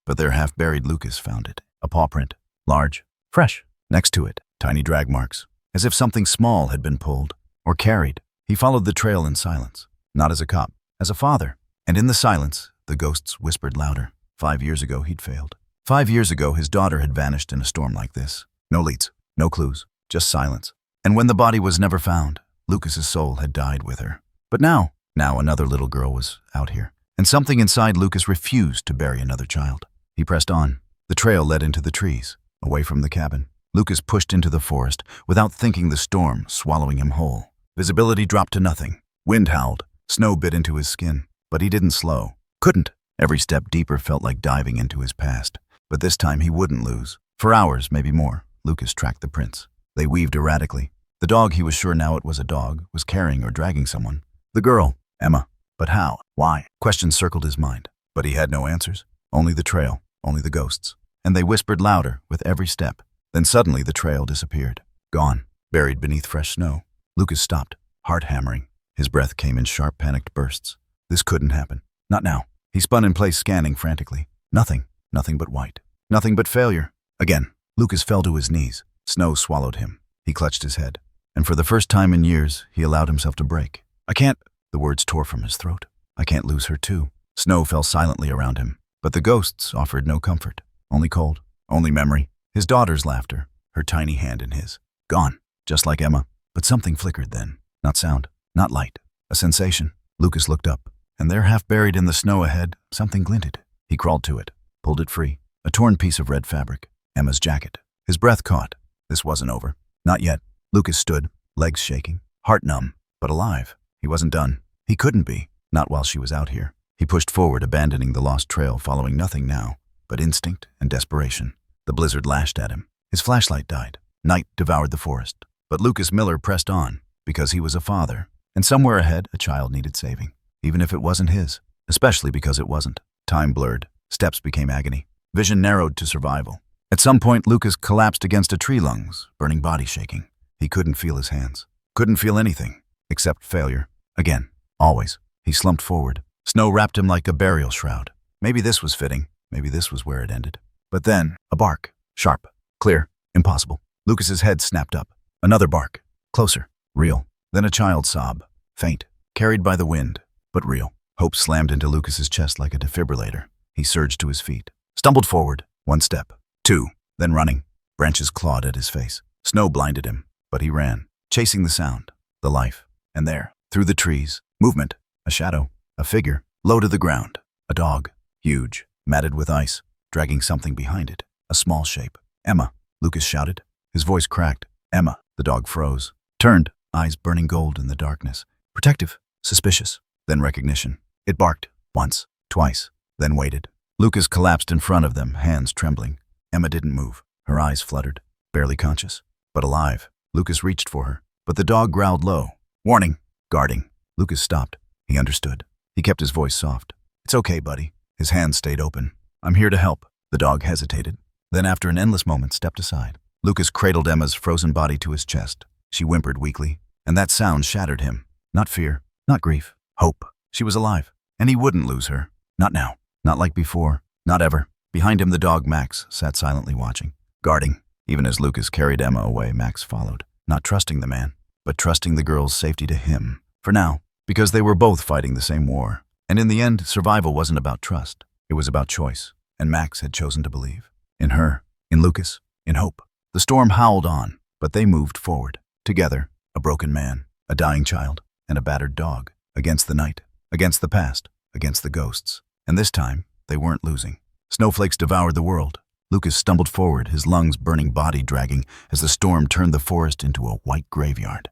But there, half-buried, Lucas found it. A paw print. Large, fresh. Next to it, tiny drag marks, as if something small had been pulled or carried. He followed the trail in silence, not as a cop, as a father. And in the silence, the ghosts whispered louder. 5 years ago, he'd failed. 5 years ago, his daughter had vanished in a storm like this. No leads, no clues, just silence. And when the body was never found, Lucas's soul had died with her. But now another little girl was out here. And something inside Lucas refused to bury another child. He pressed on. The trail led into the trees, away from the cabin. Lucas pushed into the forest, without thinking, the storm swallowing him whole. Visibility dropped to nothing. Wind howled. Snow bit into his skin. But he didn't slow. Couldn't. Every step deeper felt like diving into his past. But this time he wouldn't lose. For hours, maybe more, Lucas tracked the prints. They weaved erratically. The dog, he was sure now it was a dog, was carrying or dragging someone. The girl, Emma. But how? Why? Questions circled his mind. But he had no answers. Only the trail. Only the ghosts. And they whispered louder with every step. Then suddenly the trail disappeared. Gone. Buried beneath fresh snow. Lucas stopped, heart hammering. His breath came in sharp, panicked bursts. This couldn't happen. Not now. He spun in place, scanning frantically. Nothing. Nothing but white. Nothing but failure. Again, Lucas fell to his knees. Snow swallowed him. He clutched his head. And for the first time in years, he allowed himself to break. I can't. The words tore from his throat. I can't lose her too. Snow fell silently around him. But the ghosts offered no comfort. Only cold. Only memory. His daughter's laughter. Her tiny hand in his. Gone. Just like Emma. But something flickered then. Not sound. Not light. A sensation. Lucas looked up. And there, half buried in the snow ahead, something glinted. He crawled to it. Pulled it free. A torn piece of red fabric. Emma's jacket. His breath caught. This wasn't over. Not yet. Lucas stood, legs shaking, heart numb, but alive. He wasn't done. He couldn't be. Not while she was out here. He pushed forward, abandoning the lost trail, following nothing now but instinct and desperation. The blizzard lashed at him. His flashlight died. Night devoured the forest. But Lucas Miller pressed on, because he was a father. And somewhere ahead, a child needed saving. Even if it wasn't his. Especially because it wasn't. Time blurred. Steps became agony. Vision narrowed to survival. At some point, Lucas collapsed against a tree, lungs, burning body shaking. He couldn't feel his hands. Couldn't feel anything, except failure. Again. Always. He slumped forward. Snow wrapped him like a burial shroud. Maybe this was fitting. Maybe this was where it ended. But then, a bark. Sharp. Clear. Impossible. Lucas's head snapped up. Another bark. Closer. Real. Then a child's sob. Faint. Carried by the wind. But real. Hope slammed into Lucas's chest like a defibrillator. He surged to his feet. Stumbled forward. 1 step. 2. Then running. Branches clawed at his face. Snow blinded him. But he ran. Chasing the sound. The life. And there. Through the trees. Movement. A shadow. A figure. Low to the ground. A dog. Huge. Matted with ice. Dragging something behind it. A small shape. Emma. Lucas shouted. His voice cracked. Emma. The dog froze. Turned. Eyes burning gold in the darkness. Protective. Suspicious. Then recognition. It barked. Once. Twice. Then waited. Lucas collapsed in front of them, hands trembling. Emma didn't move. Her eyes fluttered. Barely conscious. But alive. Lucas reached for her. But the dog growled low. Warning. Guarding. Lucas stopped. He understood. He kept his voice soft. It's okay, buddy. His hands stayed open. I'm here to help. The dog hesitated. Then after an endless moment stepped aside. Lucas cradled Emma's frozen body to his chest. She whimpered weakly. And that sound shattered him. Not fear. Not grief. Hope. She was alive. And he wouldn't lose her. Not now. Not like before. Not ever. Behind him the dog Max sat silently watching. Guarding. Even as Lucas carried Emma away, Max followed. Not trusting the man, but trusting the girl's safety to him. For now. Because they were both fighting the same war. And in the end, survival wasn't about trust. It was about choice. And Max had chosen to believe. In her. In Lucas. In hope. The storm howled on, but they moved forward. Together, a broken man, a dying child, and a battered dog. Against the night, against the past, against the ghosts. And this time, they weren't losing. Snowflakes devoured the world. Lucas stumbled forward, his lungs burning, body dragging, as the storm turned the forest into a white graveyard.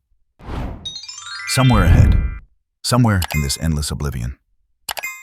Somewhere ahead, somewhere in this endless oblivion,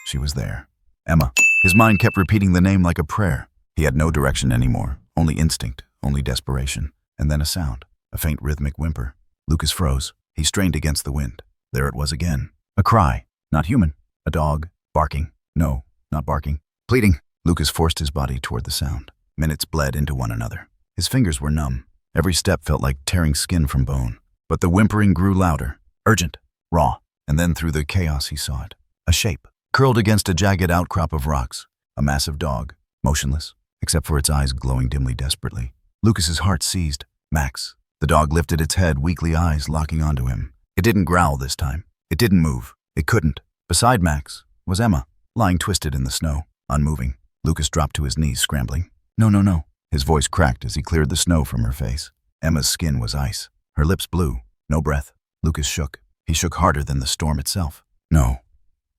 she was there. Emma. His mind kept repeating the name like a prayer. He had no direction anymore, only instinct, only desperation. And then a sound, a faint rhythmic whimper. Lucas froze. He strained against the wind. There it was again. A cry. Not human. A dog. Barking. No, not barking. Pleading. Lucas forced his body toward the sound. Minutes bled into one another. His fingers were numb. Every step felt like tearing skin from bone. But the whimpering grew louder, urgent, raw. And then through the chaos he saw it. A shape, curled against a jagged outcrop of rocks. A massive dog, motionless, except for its eyes glowing dimly desperately. Lucas's heart seized. Max. The dog lifted its head, weakly eyes locking onto him. It didn't growl this time. It didn't move. It couldn't. Beside Max was Emma, lying twisted in the snow, unmoving. Lucas dropped to his knees, scrambling. No, no, no. His voice cracked as he cleared the snow from her face. Emma's skin was ice. Her lips blue. No breath. Lucas shook. He shook harder than the storm itself. No,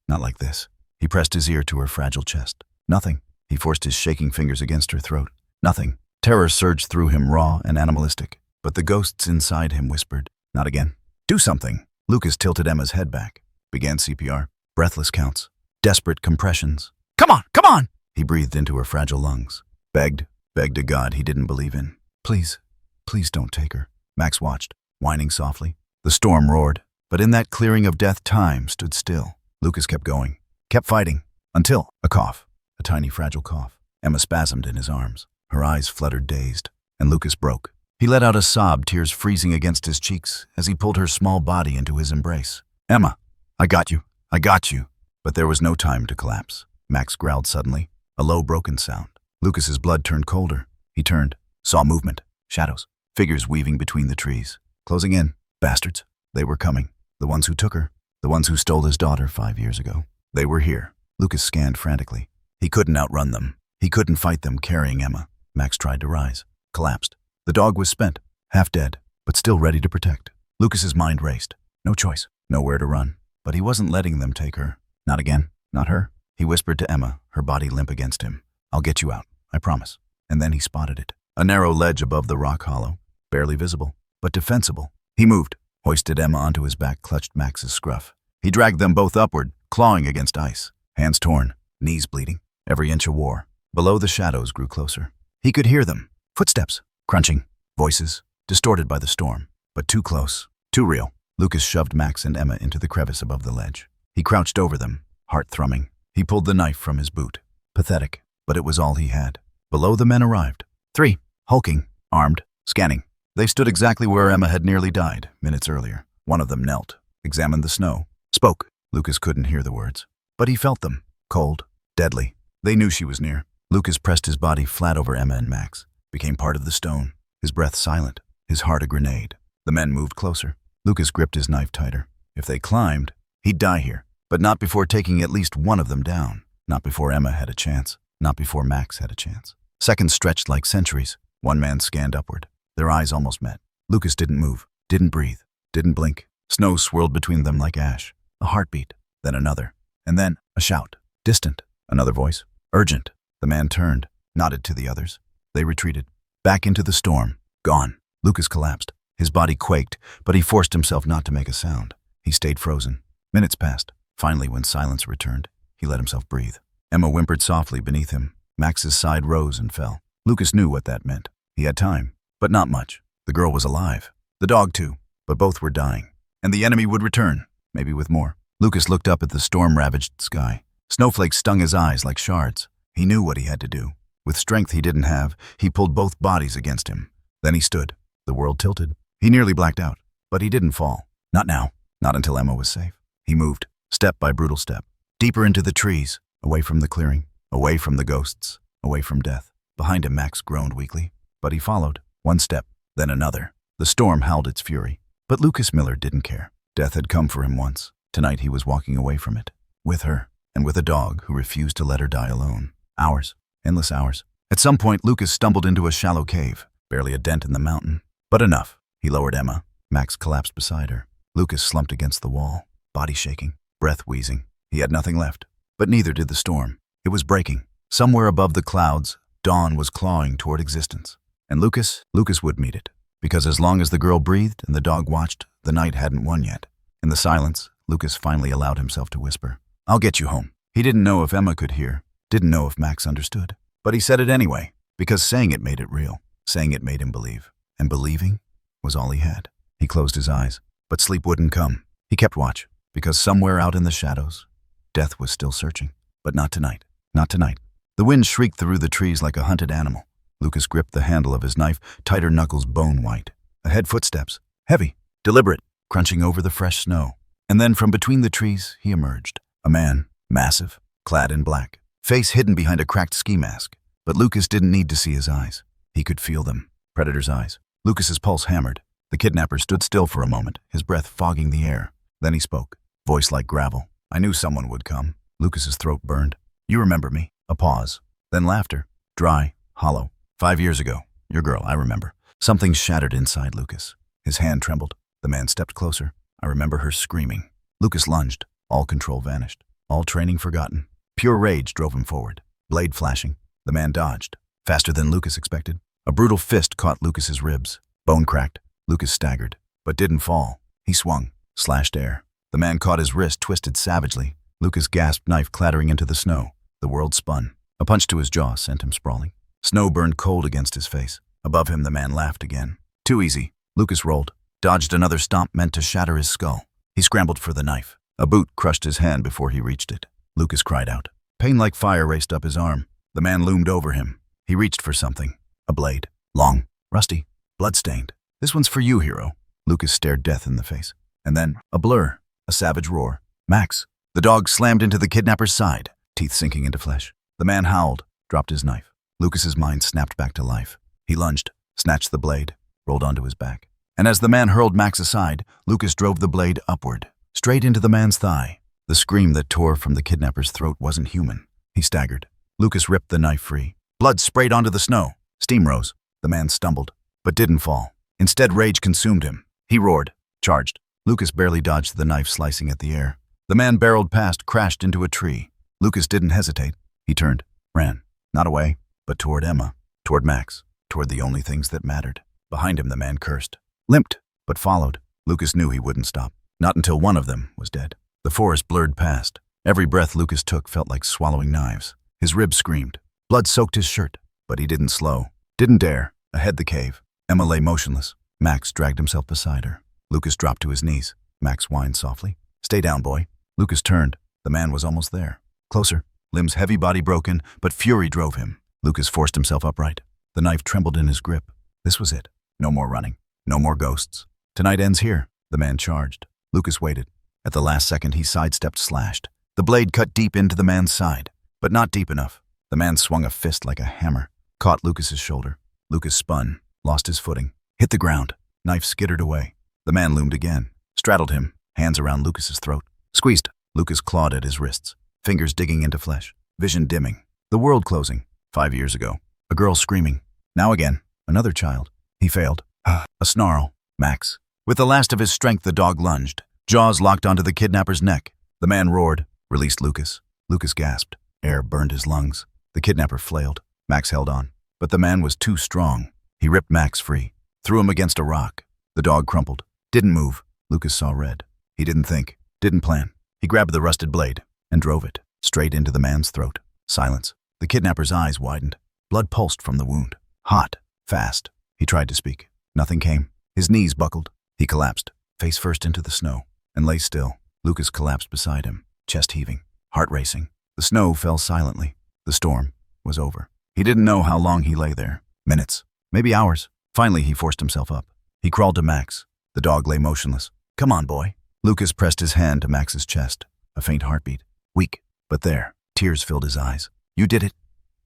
not like this. He pressed his ear to her fragile chest. Nothing. He forced his shaking fingers against her throat. Nothing. Terror surged through him, raw and animalistic. But the ghosts inside him whispered, not again. Do something. Lucas tilted Emma's head back. Began CPR. Breathless counts. Desperate compressions. Come on, come on! He breathed into her fragile lungs. Begged a God he didn't believe in. Please, please don't take her. Max watched, whining softly. The storm roared, but in that clearing of death, time stood still. Lucas kept going, kept fighting, until a cough, a tiny fragile cough. Emma spasmed in his arms. Her eyes fluttered dazed, and Lucas broke. He let out a sob, tears freezing against his cheeks as he pulled her small body into his embrace. Emma, I got you, I got you. But there was no time to collapse. Max growled suddenly, a low broken sound. Lucas's blood turned colder. He turned, saw movement, shadows, figures weaving between the trees, closing in. Bastards. They were coming. The ones who took her, the ones who stole his daughter 5 years ago. They were here. Lucas scanned frantically. He couldn't outrun them. He couldn't fight them carrying Emma. Max tried to rise, collapsed. The dog was spent, half dead, but still ready to protect. Lucas's mind raced. No choice, nowhere to run. But he wasn't letting them take her. Not again, not her. He whispered to Emma, her body limp against him. I'll get you out, I promise. And then he spotted it. A narrow ledge above the rock hollow, barely visible, but defensible. He moved, hoisted Emma onto his back, clutched Max's scruff. He dragged them both upward, clawing against ice. Hands torn, knees bleeding, every inch a war. Below, the shadows grew closer. He could hear them. Footsteps, crunching, voices, distorted by the storm. But too close, too real. Lucas shoved Max and Emma into the crevice above the ledge. He crouched over them, heart thrumming. He pulled the knife from his boot. Pathetic, but it was all he had. Below, the men arrived. 3, hulking, armed, scanning. They stood exactly where Emma had nearly died, minutes earlier. One of them knelt, examined the snow, spoke. Lucas couldn't hear the words, but he felt them, cold, deadly. They knew she was near. Lucas pressed his body flat over Emma and Max, became part of the stone, his breath silent, his heart a grenade. The men moved closer. Lucas gripped his knife tighter. If they climbed, he'd die here, but not before taking at least one of them down. Not before Emma had a chance, not before Max had a chance. Seconds stretched like centuries. One man scanned upward. Their eyes almost met. Lucas didn't move, didn't breathe, didn't blink. Snow swirled between them like ash. A heartbeat, then another, and then a shout. Distant, another voice, urgent. The man turned, nodded to the others. They retreated, back into the storm, gone. Lucas collapsed. His body quaked, but he forced himself not to make a sound. He stayed frozen. Minutes passed. Finally, when silence returned, he let himself breathe. Emma whimpered softly beneath him. Max's side rose and fell. Lucas knew what that meant. He had time, but not much. The girl was alive. The dog too, but both were dying. And the enemy would return, maybe with more. Lucas looked up at the storm-ravaged sky. Snowflakes stung his eyes like shards. He knew what he had to do. With strength he didn't have, he pulled both bodies against him. Then he stood. The world tilted. He nearly blacked out, but he didn't fall. Not now. Not until Emma was safe. He moved, step by brutal step, deeper into the trees, away from the clearing, away from the ghosts, away from death. Behind him, Max groaned weakly, but he followed. One step, then another. The storm howled its fury, but Lucas Miller didn't care. Death had come for him once. Tonight he was walking away from it, with her, and with a dog who refused to let her die alone. Hours, endless hours. At some point, Lucas stumbled into a shallow cave, barely a dent in the mountain. But enough. He lowered Emma, Max collapsed beside her. Lucas slumped against the wall, body shaking, breath wheezing. He had nothing left. But neither did the storm. It was breaking. Somewhere above the clouds, dawn was clawing toward existence. And Lucas would meet it. Because as long as the girl breathed and the dog watched, the night hadn't won yet. In the silence, Lucas finally allowed himself to whisper, "I'll get you home." He didn't know if Emma could hear, didn't know if Max understood. But he said it anyway, because saying it made it real. Saying it made him believe. And believing was all he had. He closed his eyes, but sleep wouldn't come. He kept watch, because somewhere out in the shadows, death was still searching. But not tonight. Not tonight. The wind shrieked through the trees like a hunted animal. Lucas gripped the handle of his knife, tighter knuckles bone-white. Ahead footsteps, heavy, deliberate, crunching over the fresh snow. And then from between the trees, he emerged. A man, massive, clad in black, face hidden behind a cracked ski mask. But Lucas didn't need to see his eyes. He could feel them. Predator's eyes. Lucas's pulse hammered. The kidnapper stood still for a moment, his breath fogging the air. Then he spoke, voice like gravel. "I knew someone would come." Lucas's throat burned. "You remember me?" A pause. Then laughter. Dry, hollow. 5 years ago. Your girl, I remember." Something shattered inside Lucas. His hand trembled. The man stepped closer. "I remember her screaming." Lucas lunged. All control vanished. All training forgotten. Pure rage drove him forward. Blade flashing. The man dodged. Faster than Lucas expected. A brutal fist caught Lucas's ribs. Bone cracked. Lucas staggered, but didn't fall. He swung, slashed air. The man caught his wrist, twisted savagely. Lucas gasped, knife clattering into the snow. The world spun. A punch to his jaw sent him sprawling. Snow burned cold against his face. Above him, the man laughed again. Too easy. Lucas rolled, dodged another stomp meant to shatter his skull. He scrambled for the knife. A boot crushed his hand before he reached it. Lucas cried out. Pain like fire raced up his arm. The man loomed over him. He reached for something. A blade. Long, rusty, blood-stained. "This one's for you, hero." Lucas stared death in the face. And then, a blur, a savage roar. "Max!" The dog slammed into the kidnapper's side, teeth sinking into flesh. The man howled, dropped his knife. Lucas's mind snapped back to life. He lunged, snatched the blade, rolled onto his back. And as the man hurled Max aside, Lucas drove the blade upward, straight into the man's thigh. The scream that tore from the kidnapper's throat wasn't human. He staggered. Lucas ripped the knife free. Blood sprayed onto the snow. Steam rose. The man stumbled, but didn't fall. Instead, rage consumed him. He roared, charged. Lucas barely dodged the knife slicing at the air. The man barreled past, crashed into a tree. Lucas didn't hesitate. He turned, ran. Not away, but toward Emma, toward Max, toward the only things that mattered. Behind him, the man cursed, limped, but followed. Lucas knew he wouldn't stop. Not until one of them was dead. The forest blurred past. Every breath Lucas took felt like swallowing knives. His ribs screamed. Blood soaked his shirt, but he didn't slow. Didn't dare. Ahead the cave. Emma lay motionless. Max dragged himself beside her. Lucas dropped to his knees. Max whined softly. "Stay down, boy." Lucas turned. The man was almost there. Closer. Limbs heavy, body broken, but fury drove him. Lucas forced himself upright. The knife trembled in his grip. This was it. No more running. No more ghosts. "Tonight ends here." The man charged. Lucas waited. At the last second, he sidestepped, slashed. The blade cut deep into the man's side, but not deep enough. The man swung a fist like a hammer, caught Lucas's shoulder. Lucas spun, lost his footing, hit the ground. Knife skittered away. The man loomed again, straddled him, hands around Lucas's throat. Squeezed. Lucas clawed at his wrists, fingers digging into flesh, vision dimming. The world closing. 5 years ago. A girl screaming. Now again, another child. He failed. A snarl. Max. With the last of his strength, the dog lunged. Jaws locked onto the kidnapper's neck. The man roared, released Lucas. Lucas gasped. Air burned his lungs. The kidnapper flailed. Max held on. But the man was too strong. He ripped Max free, threw him against a rock. The dog crumpled. Didn't move. Lucas saw red. He didn't think. Didn't plan. He grabbed the rusted blade and drove it straight into the man's throat. Silence. The kidnapper's eyes widened. Blood pulsed from the wound. Hot. Fast. He tried to speak. Nothing came. His knees buckled. He collapsed, face first into the snow, and lay still. Lucas collapsed beside him, chest heaving, heart racing. The snow fell silently. The storm was over. He didn't know how long he lay there. Minutes. Maybe hours. Finally, he forced himself up. He crawled to Max. The dog lay motionless. "Come on, boy." Lucas pressed his hand to Max's chest. A faint heartbeat. Weak, but there. Tears filled his eyes. "You did it.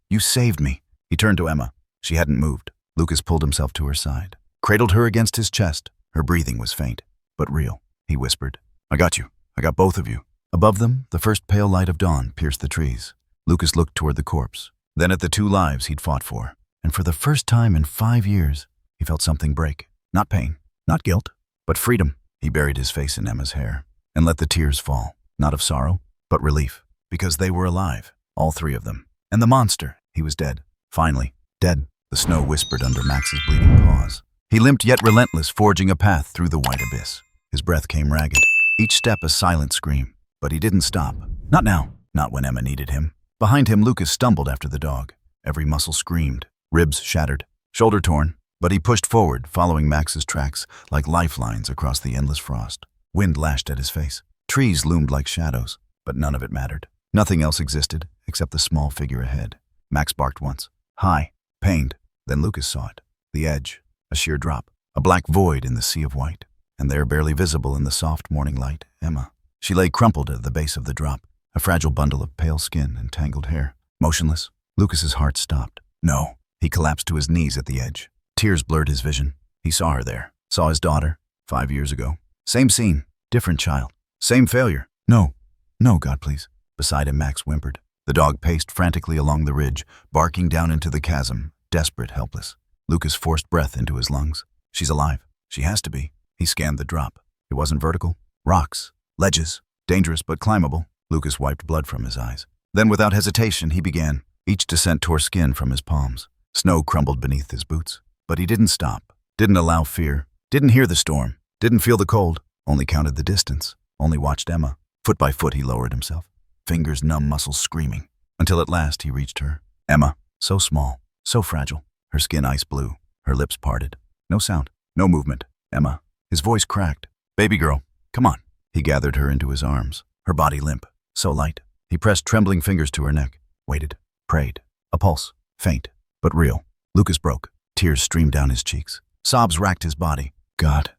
You saved me." He turned to Emma. She hadn't moved. Lucas pulled himself to her side, cradled her against his chest. Her breathing was faint, but real. He whispered, "I got you. I got both of you." Above them, the first pale light of dawn pierced the trees. Lucas looked toward the corpse, then at the 2 lives he'd fought for. And for the first time in 5 years, he felt something break. Not pain, not guilt, But freedom. He buried his face in Emma's hair and let the tears fall, not of sorrow, but relief, because they were alive, all three of them. And the monster, he was dead. Finally, dead, the snow whispered under Max's bleeding paws. He limped yet relentless, forging a path through the white abyss. His breath came ragged, each step a silent scream. But he didn't stop. Not now, not when Emma needed him. Behind him, Lucas stumbled after the dog. Every muscle screamed, ribs shattered, shoulder torn. But he pushed forward, following Max's tracks like lifelines across the endless frost. Wind lashed at his face. Trees loomed like shadows, but none of it mattered. Nothing else existed except the small figure ahead. Max barked once, high, pained. Then Lucas saw it. The edge, a sheer drop, a black void in the sea of white. And there, barely visible in the soft morning light, Emma. She lay crumpled at the base of the drop, a fragile bundle of pale skin and tangled hair. Motionless, Lucas's heart stopped. No, he collapsed to his knees at the edge. Tears blurred his vision. He saw her there, saw his daughter, 5 years ago. Same scene, different child. Same failure. No, no, God, please. Beside him, Max whimpered. The dog paced frantically along the ridge, barking down into the chasm, desperate, helpless. Lucas forced breath into his lungs. She's alive. She has to be. He scanned the drop. It wasn't vertical. Rocks, ledges, dangerous but climbable. Lucas wiped blood from his eyes. Then, without hesitation, he began. Each descent tore skin from his palms. Snow crumbled beneath his boots. But he didn't stop, didn't allow fear, didn't hear the storm, didn't feel the cold, only counted the distance, only watched Emma. Foot by foot he lowered himself, fingers numb, muscles screaming, until at last he reached her. Emma, so small, so fragile, her skin ice blue, her lips parted. No sound, no movement. Emma, his voice cracked. Baby girl, come on. He gathered her into his arms, her body limp, so light. He pressed trembling fingers to her neck, waited, prayed. A pulse, faint, but real. Lucas broke. Tears streamed down his cheeks. Sobs racked his body. God,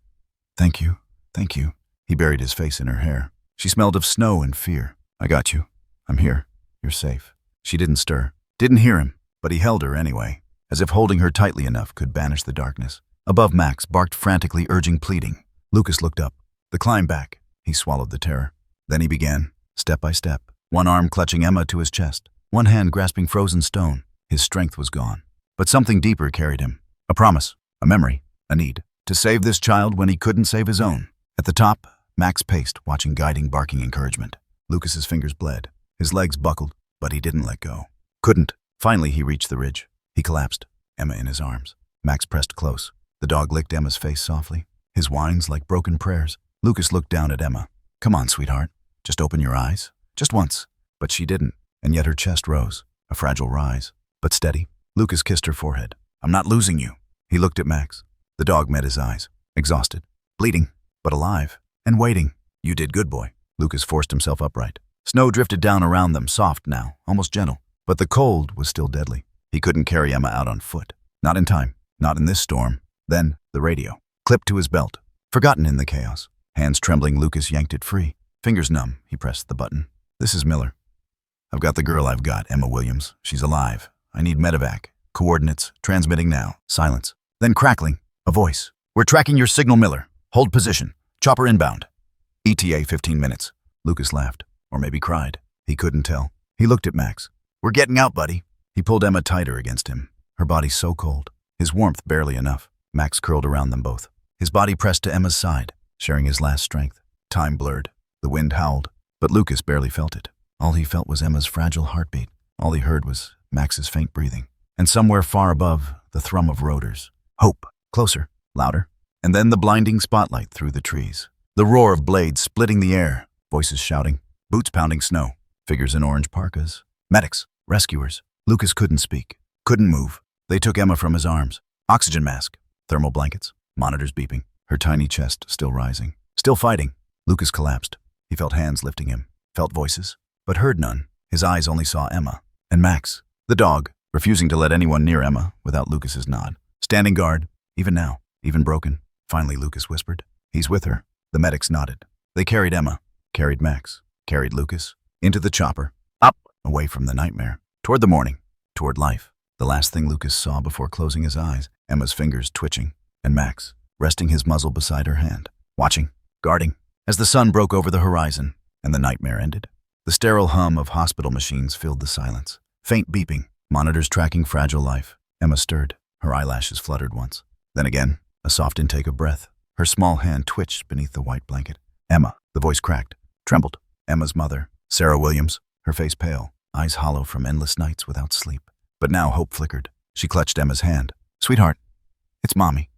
thank you, thank you. He buried his face in her hair. She smelled of snow and fear. I got you. I'm here. You're safe. She didn't stir, didn't hear him, but he held her anyway, as if holding her tightly enough could banish the darkness. Above, Max barked frantically, urging, pleading. Lucas looked up. The climb back. He swallowed the terror. Then he began, step by step, one arm clutching Emma to his chest, one hand grasping frozen stone. His strength was gone. But something deeper carried him. A promise, a memory, a need. To save this child when he couldn't save his own. At the top, Max paced, watching guiding, barking encouragement. Lucas's fingers bled. His legs buckled, but he didn't let go. Couldn't. Finally, he reached the ridge. He collapsed, Emma in his arms. Max pressed close. The dog licked Emma's face softly, his whines like broken prayers. Lucas looked down at Emma. Come on, sweetheart. Just open your eyes. Just once. But she didn't, and yet her chest rose. A fragile rise, but steady. Lucas kissed her forehead. I'm not losing you. He looked at Max. The dog met his eyes, exhausted, bleeding, but alive, and waiting. You did good, boy. Lucas forced himself upright. Snow drifted down around them, soft now, almost gentle. But the cold was still deadly. He couldn't carry Emma out on foot. Not in time. Not in this storm. Then, the radio. Clipped to his belt. Forgotten in the chaos. Hands trembling, Lucas yanked it free. Fingers numb, he pressed the button. This is Miller. I've got the girl I've got, Emma Williams. She's alive. I need medevac. Coordinates. Transmitting now. Silence. Then crackling. A voice. We're tracking your signal, Miller. Hold position. Chopper inbound. ETA 15 minutes. Lucas laughed. Or maybe cried. He couldn't tell. He looked at Max. We're getting out, buddy. He pulled Emma tighter against him. Her body so cold. His warmth barely enough. Max curled around them both. His body pressed to Emma's side, sharing his last strength. Time blurred. The wind howled. But Lucas barely felt it. All he felt was Emma's fragile heartbeat. All he heard was Max's faint breathing. And somewhere far above, the thrum of rotors. Hope. Closer. Louder. And then the blinding spotlight through the trees. The roar of blades splitting the air. Voices shouting. Boots pounding snow. Figures in orange parkas. Medics. Rescuers. Lucas couldn't speak. Couldn't move. They took Emma from his arms. Oxygen mask. Thermal blankets. Monitors beeping. Her tiny chest still rising. Still fighting. Lucas collapsed. He felt hands lifting him. Felt voices. But heard none. His eyes only saw Emma. And Max. The dog. Refusing to let anyone near Emma without Lucas's nod. Standing guard. Even now. Even broken. Finally, Lucas whispered. He's with her. The medics nodded. They carried Emma. Carried Max. Carried Lucas. Into the chopper. Up. Away from the nightmare. Toward the morning. Toward life. The last thing Lucas saw before closing his eyes. Emma's fingers twitching. And Max. Resting his muzzle beside her hand. Watching. Guarding. As the sun broke over the horizon. And the nightmare ended. The sterile hum of hospital machines filled the silence. Faint beeping. Monitors tracking fragile life. Emma stirred. Her eyelashes fluttered once. Then again, a soft intake of breath. Her small hand twitched beneath the white blanket. Emma, the voice cracked, trembled. Emma's mother, Sarah Williams, her face pale, eyes hollow from endless nights without sleep. But now hope flickered. She clutched Emma's hand. "Sweetheart, it's Mommy.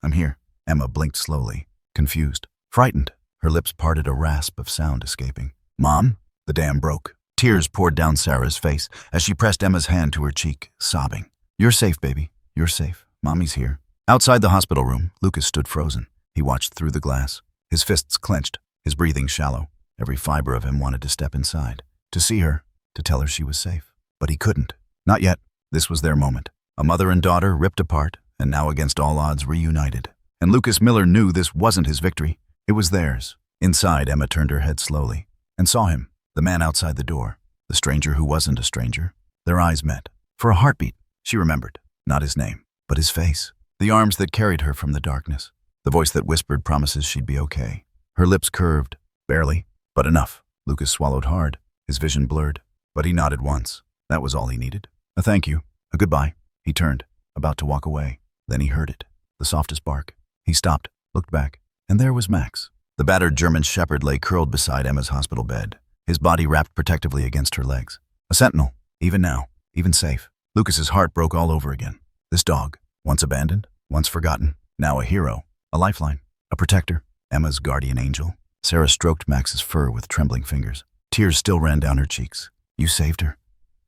I'm here." Emma blinked slowly, confused, frightened. Her lips parted, a rasp of sound escaping. "Mom?" The dam broke. Tears poured down Sarah's face as she pressed Emma's hand to her cheek, sobbing. "You're safe, baby. You're safe. Mommy's here." Outside the hospital room, Lucas stood frozen. He watched through the glass, his fists clenched, his breathing shallow. Every fiber of him wanted to step inside, to see her, to tell her she was safe. But he couldn't. Not yet. This was their moment. A mother and daughter ripped apart, and now against all odds reunited. And Lucas Miller knew this wasn't his victory. It was theirs. Inside, Emma turned her head slowly and saw him, the man outside the door, the stranger who wasn't a stranger. Their eyes met. For a heartbeat, she remembered. Not his name, but his face. The arms that carried her from the darkness. The voice that whispered promises she'd be okay. Her lips curved, barely, but enough. Lucas swallowed hard, his vision blurred, but he nodded once. That was all he needed. A thank you, a goodbye. He turned, about to walk away. Then he heard it, the softest bark. He stopped, looked back, and there was Max. The battered German shepherd lay curled beside Emma's hospital bed, his body wrapped protectively against her legs. A sentinel, even now, even safe. Lucas's heart broke all over again. This dog, once abandoned, once forgotten, now a hero, a lifeline, a protector, Emma's guardian angel. Sarah stroked Max's fur with trembling fingers. Tears still ran down her cheeks. "You saved her.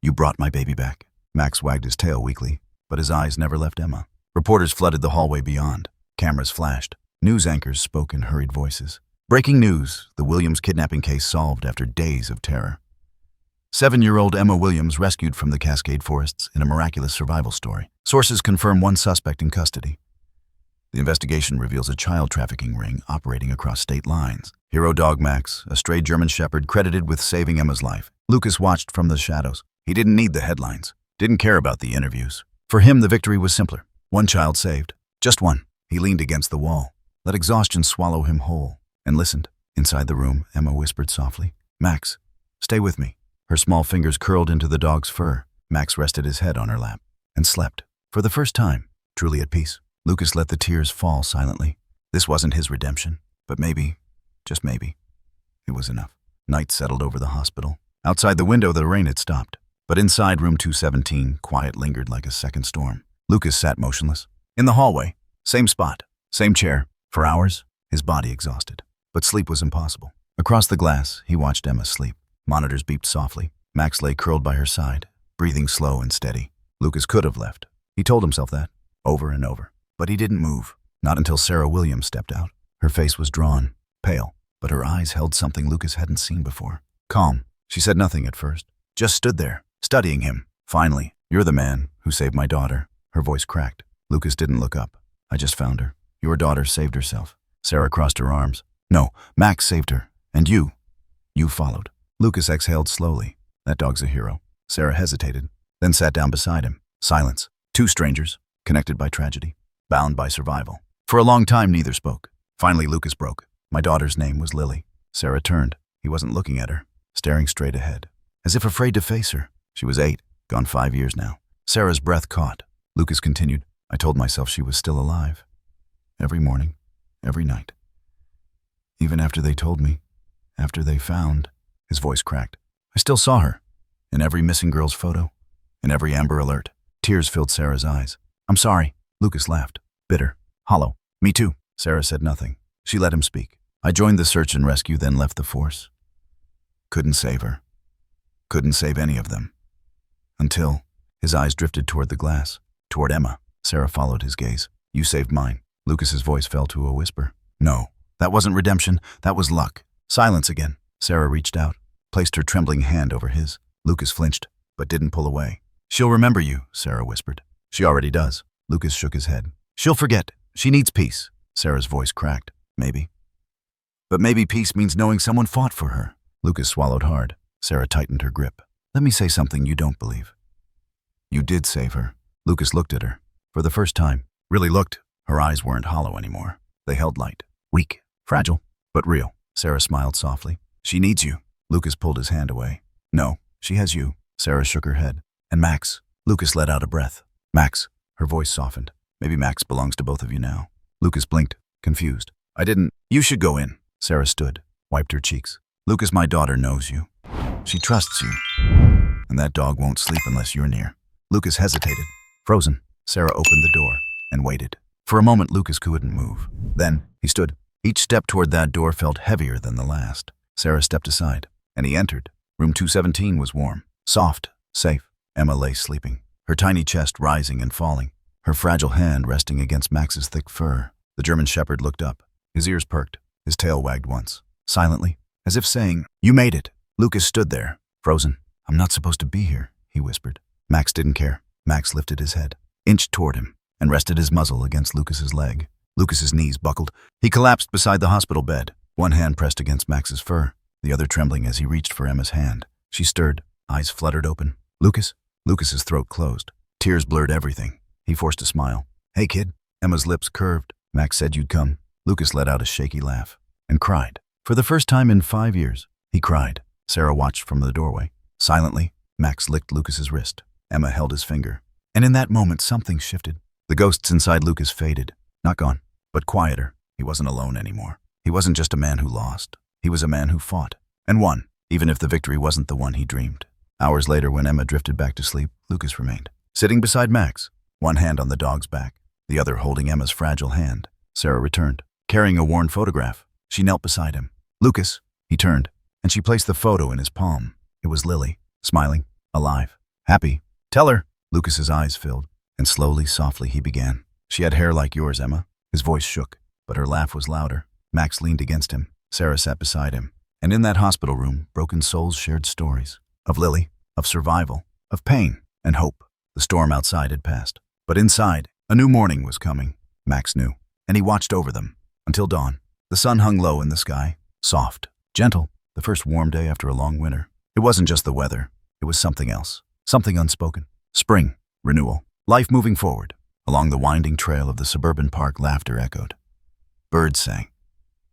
You brought my baby back." Max wagged his tail weakly, but his eyes never left Emma. Reporters flooded the hallway beyond. Cameras flashed. News anchors spoke in hurried voices. Breaking news, the Williams kidnapping case solved after days of terror. 7-year-old Emma Williams rescued from the Cascade Forests in a miraculous survival story. Sources confirm one suspect in custody. The investigation reveals a child trafficking ring operating across state lines. Hero dog Max, a stray German shepherd credited with saving Emma's life. Lucas watched from the shadows. He didn't need the headlines, didn't care about the interviews. For him, the victory was simpler. One child saved. Just one. He leaned against the wall, let exhaustion swallow him whole, and listened. Inside the room, Emma whispered softly, "Max, stay with me." Her small fingers curled into the dog's fur. Max rested his head on her lap and slept. For the first time, truly at peace. Lucas let the tears fall silently. This wasn't his redemption, but maybe, just maybe, it was enough. Night settled over the hospital. Outside the window, the rain had stopped. But inside room 217, quiet lingered like a second storm. Lucas sat motionless. In the hallway, same spot, same chair. For hours, his body exhausted. But sleep was impossible. Across the glass, he watched Emma sleep. Monitors beeped softly. Max lay curled by her side, breathing slow and steady. Lucas could have left. He told himself that, over and over. But he didn't move, not until Sarah Williams stepped out. Her face was drawn, pale, but her eyes held something Lucas hadn't seen before. Calm. She said nothing at first, just stood there, studying him. Finally, "You're the man who saved my daughter." Her voice cracked. Lucas didn't look up. "I just found her. Your daughter saved herself." Sarah crossed her arms. "No, Max saved her. And you followed." Lucas exhaled slowly. That dog's a hero. Sarah hesitated, then sat down beside him. Silence. Two strangers, connected by tragedy, bound by survival. For a long time, neither spoke. Finally, Lucas broke. "My daughter's name was Lily." Sarah turned. He wasn't looking at her, staring straight ahead, as if afraid to face her. She was 8, gone 5 years now. Sarah's breath caught. Lucas continued, "I told myself she was still alive. Every morning, every night. Even after they told me, after they found." His voice cracked. "I still saw her. In every missing girl's photo, in every Amber Alert." Tears filled Sarah's eyes. "I'm sorry." Lucas laughed, bitter, hollow. "Me too." Sarah said nothing. She let him speak. "I joined the search and rescue, then left the force. Couldn't save her. Couldn't save any of them. Until..." His eyes drifted toward the glass, toward Emma. Sarah followed his gaze. "You saved mine." Lucas's voice fell to a whisper. "No, that wasn't redemption. That was luck." Silence again. Sarah reached out, placed her trembling hand over his. Lucas flinched, but didn't pull away. "She'll remember you," Sarah whispered. "She already does." Lucas shook his head. "She'll forget. She needs peace." Sarah's voice cracked. "Maybe. But maybe peace means knowing someone fought for her." Lucas swallowed hard. Sarah tightened her grip. "Let me say something you don't believe. You did save her." Lucas looked at her. For the first time. Really looked. Her eyes weren't hollow anymore. They held light. Weak. Fragile. But real. Sarah smiled softly. "She needs you." Lucas pulled his hand away. "No, she has you." Sarah shook her head. "And Max." Lucas let out a breath. "Max." Her voice softened. "Maybe Max belongs to both of you now." Lucas blinked. confused. I didn't. You should go in. Sarah stood, wiped her cheeks. Lucas, my daughter knows you. She trusts you. And that dog won't sleep unless you're near. Lucas hesitated, frozen. Sarah opened the door and waited. For a moment, Lucas couldn't move. Then he stood. Each step toward that door felt heavier than the last. Sarah stepped aside, and he entered. Room 217 was warm, soft, safe. Emma lay sleeping, her tiny chest rising and falling, her fragile hand resting against Max's thick fur. The German shepherd looked up. His ears perked. His tail wagged once, silently, as if saying, "You made it." Lucas stood there, frozen. "I'm not supposed to be here," he whispered. Max didn't care. Max lifted his head, inched toward him, and rested his muzzle against Lucas's leg. Lucas's knees buckled. He collapsed beside the hospital bed, one hand pressed against Max's fur, the other trembling as he reached for Emma's hand. She stirred, eyes fluttered open. "Lucas?" Lucas's throat closed. Tears blurred everything. He forced a smile. "Hey, kid." Emma's lips curved. "Max said you'd come." Lucas let out a shaky laugh and cried. For the first time in 5 years, he cried. Sarah watched from the doorway. Silently, Max licked Lucas's wrist. Emma held his finger. And in that moment, something shifted. The ghosts inside Lucas faded. Not gone, but quieter. He wasn't alone anymore. He wasn't just a man who lost. He was a man who fought and won, even if the victory wasn't the one he dreamed. Hours later, when Emma drifted back to sleep, Lucas remained, sitting beside Max, one hand on the dog's back, the other holding Emma's fragile hand. Sarah returned, carrying a worn photograph. She knelt beside him. "Lucas," he turned, and she placed the photo in his palm. It was Lily, smiling, alive, happy. "Tell her." Lucas's eyes filled, and slowly, softly he began. "She had hair like yours, Emma." His voice shook, but her laugh was louder. Max leaned against him. Sarah sat beside him. And in that hospital room, broken souls shared stories. Of Lily, of survival, of pain and hope. The storm outside had passed. But inside, a new morning was coming. Max knew, and he watched over them until dawn. The sun hung low in the sky, soft, gentle, the first warm day after a long winter. It wasn't just the weather. It was something else, something unspoken. Spring, renewal, life moving forward. Along the winding trail of the suburban park, laughter echoed. Birds sang.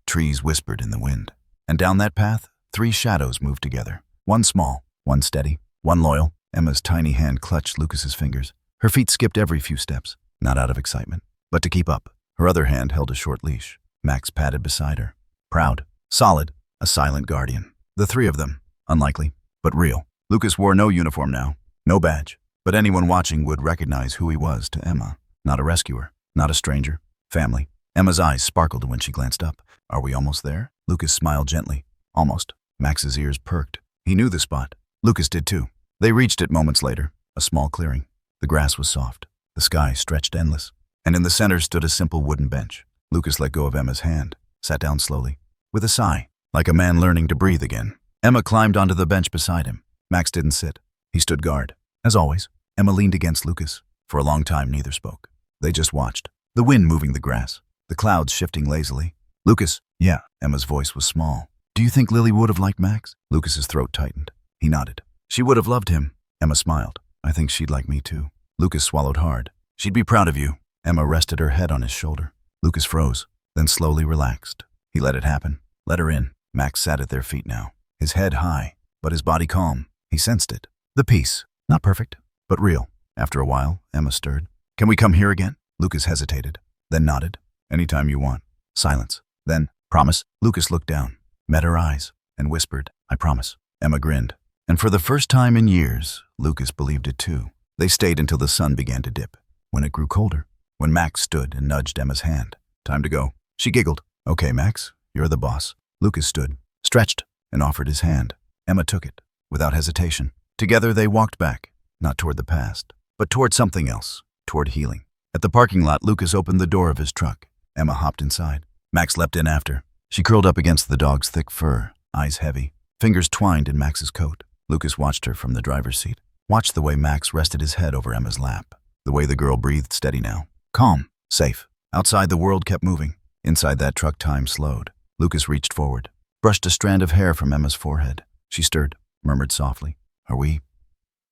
Trees whispered in the wind. And down that path, 3 shadows moved together. One small, one steady, one loyal. Emma's tiny hand clutched Lucas's fingers. Her feet skipped every few steps, not out of excitement, but to keep up. Her other hand held a short leash. Max padded beside her. Proud, solid, a silent guardian. The 3 of them, unlikely, but real. Lucas wore no uniform now, no badge, but anyone watching would recognize who he was to Emma. Not a rescuer, not a stranger, family. Emma's eyes sparkled when she glanced up. "Are we almost there?" Lucas smiled gently. "Almost." Max's ears perked. He knew the spot. Lucas did too. They reached it moments later, a small clearing. The grass was soft. The sky stretched endless. And in the center stood a simple wooden bench. Lucas let go of Emma's hand, sat down slowly, with a sigh, like a man learning to breathe again. Emma climbed onto the bench beside him. Max didn't sit. He stood guard. As always, Emma leaned against Lucas. For a long time, neither spoke. They just watched. The wind moving the grass, the clouds shifting lazily. "Lucas." "Yeah." Emma's voice was small. "Do you think Lily would have liked Max?" Lucas's throat tightened. He nodded. "She would have loved him." Emma smiled. "I think she'd like me too." Lucas swallowed hard. "She'd be proud of you." Emma rested her head on his shoulder. Lucas froze, then slowly relaxed. He let it happen. Let her in. Max sat at their feet now, his head high, but his body calm. He sensed it. The peace. Not perfect, but real. After a while, Emma stirred. "Can we come here again?" Lucas hesitated, then nodded. "Anytime you want." Silence. Then, "Promise?" Lucas looked down, met her eyes, and whispered, "I promise." Emma grinned. And for the first time in years, Lucas believed it too. They stayed until the sun began to dip. When it grew colder, when Max stood and nudged Emma's hand. "Time to go." She giggled. "Okay, Max, you're the boss." Lucas stood, stretched, and offered his hand. Emma took it, without hesitation. Together they walked back, not toward the past, but toward something else, toward healing. At the parking lot, Lucas opened the door of his truck. Emma hopped inside. Max leapt in after. She curled up against the dog's thick fur, eyes heavy, fingers twined in Max's coat. Lucas watched her from the driver's seat, watched the way Max rested his head over Emma's lap, the way the girl breathed steady now, calm, safe. Outside, the world kept moving. Inside that truck, time slowed. Lucas reached forward, brushed a strand of hair from Emma's forehead. She stirred, murmured softly, "Are we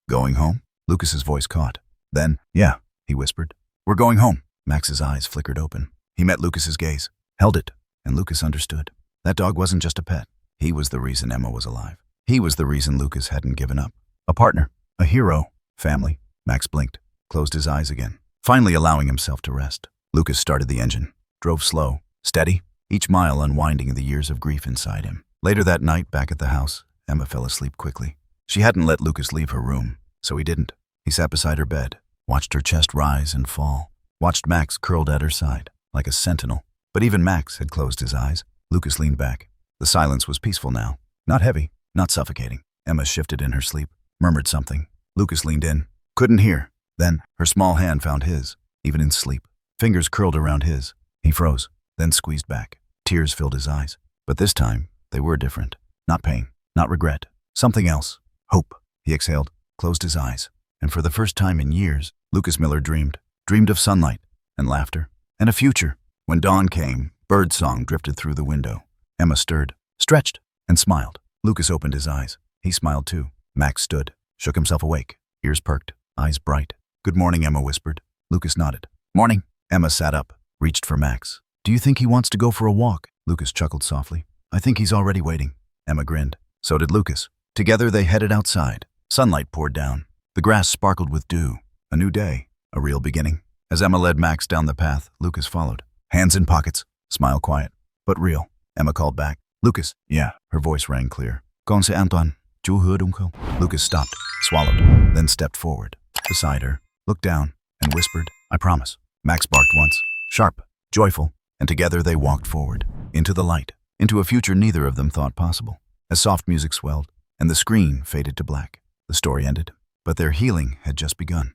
going home?" Lucas's voice caught. Then, "Yeah," he whispered. "We're going home." Max's eyes flickered open. He met Lucas's gaze, held it, and Lucas understood. That dog wasn't just a pet. He was the reason Emma was alive. He was the reason Lucas hadn't given up. A partner, a hero, family. Max blinked, closed his eyes again, finally allowing himself to rest. Lucas started the engine, drove slow, steady, each mile unwinding the years of grief inside him. Later that night, back at the house, Emma fell asleep quickly. She hadn't let Lucas leave her room, so he didn't. He sat beside her bed, watched her chest rise and fall, watched Max curled at her side, like a sentinel. But even Max had closed his eyes. Lucas leaned back. The silence was peaceful now. Not heavy, not suffocating. Emma shifted in her sleep, murmured something. Lucas leaned in. Couldn't hear. Then, her small hand found his, even in sleep. Fingers curled around his. He froze, then squeezed back. Tears filled his eyes. But this time, they were different. Not pain, not regret. Something else. Hope. He exhaled, closed his eyes. And for the first time in years, Lucas Miller dreamed of sunlight and laughter and a future. When dawn came, birdsong drifted through the window. Emma stirred, stretched, and smiled. Lucas opened his eyes. He smiled too. Max stood, shook himself awake, ears perked, eyes bright. Good morning, Emma whispered. Lucas nodded. Morning. Emma sat up, reached for Max. Do you think he wants to go for a walk? Lucas chuckled softly. I think he's already waiting. Emma grinned. So did Lucas. Together they headed outside. Sunlight poured down. The grass sparkled with dew. A new day, a real beginning. As Emma led Max down the path, Lucas followed. Hands in pockets, smile quiet, but real. Emma called back. Lucas. Yeah. Her voice rang clear. Con c'est Antoine. Tu heard uncle? Lucas stopped, swallowed, then stepped forward. Beside her, looked down, and whispered, I promise. Max barked once, sharp, joyful, and together they walked forward, into the light, into a future neither of them thought possible. As soft music swelled, and the screen faded to black, the story ended. But their healing had just begun.